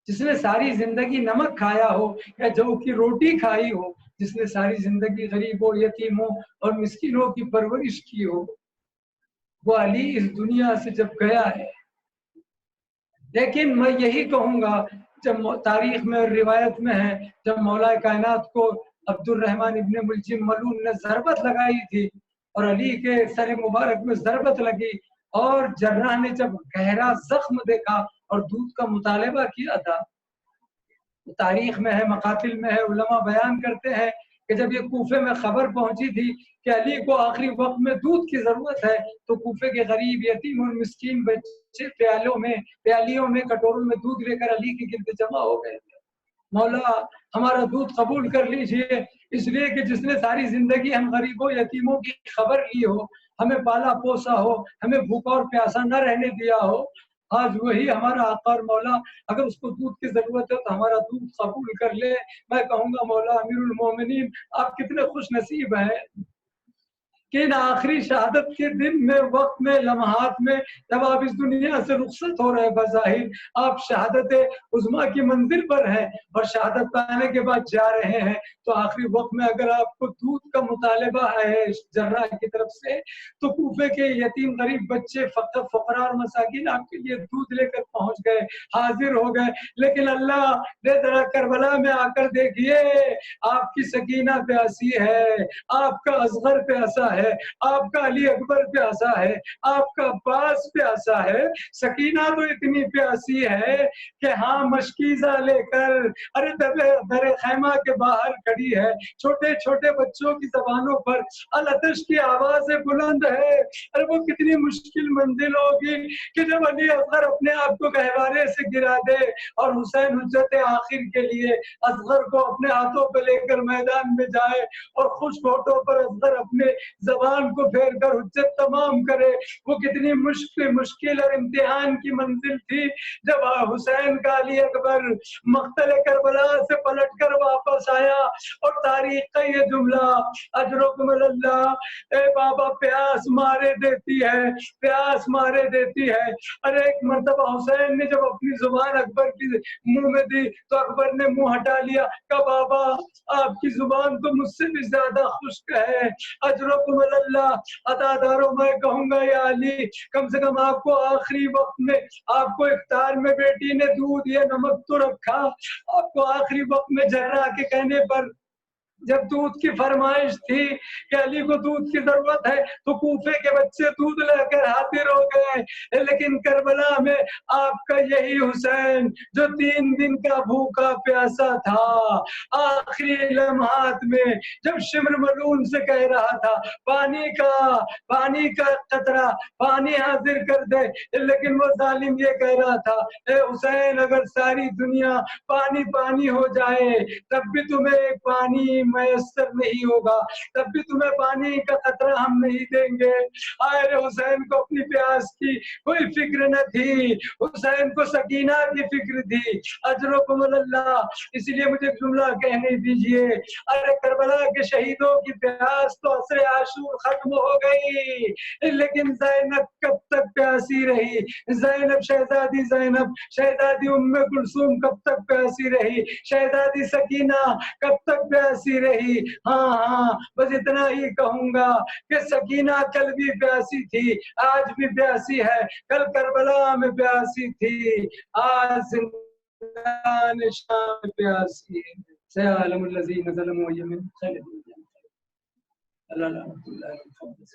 جس نے ساری زندگی نمک کھایا ہو یا جو کی روٹی کھائی ہو، جس نے ساری زندگی غریبوں، یتیموں اور مسکینوں کی پرورش کی ہو، وہ علی اس دنیا سے جب گیا ہے۔ لیکن میں یہی کہوں گا، جب تاریخ میں اور روایت میں ہے، جب مولا کائنات کو عبد الرحمن ابن ملجم ملعون نے ضربت لگائی تھی اور علی کے سر مبارک میں ضربت لگی، اور جراح نے جب گہرا زخم دیکھا اور دودھ کا مطالبہ کیا تھا، تاریخ میں ہے، مقاتل میں ہے، علماء بیان کرتے ہیں کہ جب یہ کوفے میں خبر پہنچی تھی کہ علی کو آخری وقت میں دودھ کی ضرورت ہے، تو کوفے کے غریب، یتیم اور مسکین بچے پیالیوں میں کٹوروں میں دودھ لے کر علی کے گرد جمع ہو گئے تھے۔ مولا ہمارا دودھ قبول کر لیجئے، اس لیے کہ جس نے ساری زندگی ہم غریبوں یتیموں کی خبر لی ہو، ہمیں پالا پوسا ہو، ہمیں بھوکا اور پیاسا نہ رہنے دیا ہو، آج وہی ہمارا آقا اور مولا اگر اس کو دودھ کی ضرورت ہے تو ہمارا دودھ قبول کر لے۔ میں کہوں گا مولا امیر المومنین آپ کتنے خوش نصیب ہیں کہ ان آخری شہادت کے دن میں، وقت میں، لمحات میں، جب آپ اس دنیا سے رخصت ہو رہے، بظاہر آپ شہادت عظمیٰ کی منزل پر ہیں اور شہادت پانے کے بعد جا رہے ہیں، تو آخری وقت میں اگر آپ کو دودھ کا مطالبہ ہے جراح کی طرف سے، تو کوفے کے یتیم غریب بچے، فقراء اور مساکین آپ کے لیے دودھ لے کر پہنچ گئے، حاضر ہو گئے۔ لیکن اللہ نے ذرا کربلا میں آ کر دیکھیے، آپ کی سکینہ پیاسی ہے، آپ کا اصغر پیاسا ہے، آپ کا علی اکبر پیاسا ہے، آپ کا عباس پیاسا ہے، سکینہ تو اتنی پیاسی ہے کہ ہاں مشکیزہ لے کر ارے در خیمہ کے باہر کھڑی ہے، چھوٹے چھوٹے بچوں کی زبانوں پر العطش کی آواز بلند ہے۔ ارے وہ کتنی مشکل منزل ہوگی کہ جب علی اصغر اپنے آپ کو گہوارے سے گرا دے اور حسین حجت آخر کے لیے اصغر کو اپنے ہاتھوں پہ لے کر میدان میں جائے اور خوش ہونٹوں پر اصغر اپنے زبان کو پھیر کر حجت تمام کرے، وہ کتنی مشکل اور امتحان کی منزل تھی جب حسین کا علی اکبر مقتل کربلا سے پلٹ کر واپس آیا اور تاریخ کا یہ جملہ اجرکم اللہ، اے بابا پیاس مارے دیتی ہے، پیاس مارے دیتی ہے۔ ارے ایک مرتبہ حسین نے جب اپنی زبان اکبر کی منہ میں دی تو اکبر نے منہ ہٹا لیا، کہ بابا آپ کی زبان تو مجھ سے بھی زیادہ خشک ہے، اجرکم اللہ۔ عطاداروں میں کہوں گا یا علی، کم سے کم آپ کو آخری وقت میں، آپ کو افطار میں بیٹی نے دودھ یا نمک تو رکھا، آپ کو آخری وقت میں جراح کے کہنے پر جب دودھ کی فرمائش تھی کہ علی کو دودھ کی ضرورت ہے تو کوفے کے بچے دودھ لے کر حاضر ہو گئے، لیکن کربلا میں آپ کا یہی حسین جو 3 دن کا بھوکا پیاسا تھا، آخری لمحات میں جب شمر ملون سے کہہ رہا تھا پانی کا قطرہ پانی حاضر کر دے، لیکن وہ ظالم یہ کہہ رہا تھا اے حسین اگر ساری دنیا پانی پانی ہو جائے تب بھی تمہیں پانی میسر نہیں ہوگا، تب بھی تمہیں پانی کا قطرہ ہم نہیں دیں گے۔ آئے حسین کو اپنی پیاس کی کوئی فکر نہ تھی، حسین کو سکینہ کی فکر تھی۔ اجرکم اللہ، اس لیے مجھے جملہ کہنے دیجئے، ارے کربلا کے شہیدوں کی پیاس تو عصر عاشور ختم ہو گئی، لیکن زینب کب تک پیاسی رہی؟ زینب شہزادی ام کلثوم کب تک پیاسی رہی؟ شہزادی سکینہ کب تک پیاسی رہی؟ ہاں بس اتنا ہی کہوں گا کہ سکینہ کل بھی پیاسی تھی، آج بھی پیاسی ہے، کل کربلا میں پیاسی تھی، آج زندان شام میں پیاسی ہے۔ سیعلم الذین ظلموا من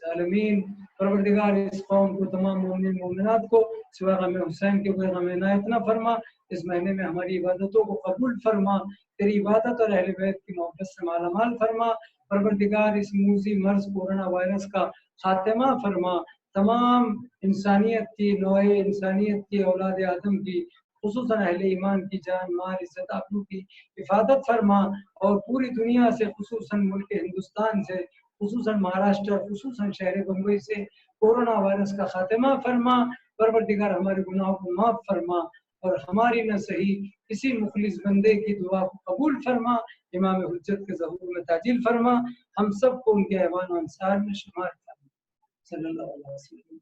عالمین۔ پروردگار اس قوم کو، تمام مومنین مومنات کو سوا غم حسین کے کوئی غم عنایت نہ فرما، اس مہینے میں ہماری عبادتوں کو قبول فرما، تیری عبادت اور اہل بیت کی محبت سے مالا مال فرما۔ پروردگار اس موذی مرض کورونا وائرس کا خاتمہ فرما، تمام انسانیت کی، نوع انسانیت کی، اولاد آدم کی، خصوصاً اہل ایمان کی جان مال عزت آبرو کی حفاظت فرما، اور پوری دنیا سے خصوصاً ملک ہندوستان سے، خصوصاً مہاراشٹر، خصوصاً شہر بمبئی سے کورونا وائرس کا خاتمہ فرما۔ پروردگار ہمارے گناہوں کو معاف فرما اور ہماری نہ صحیح کسی مخلص بندے کی دعا کو قبول فرما، امام حجت کے ظہور میں تعجیل فرما، ہم سب کو ان کے ایوان و انصار میں شمار فرما۔ صلی اللہ علیہ وسلم۔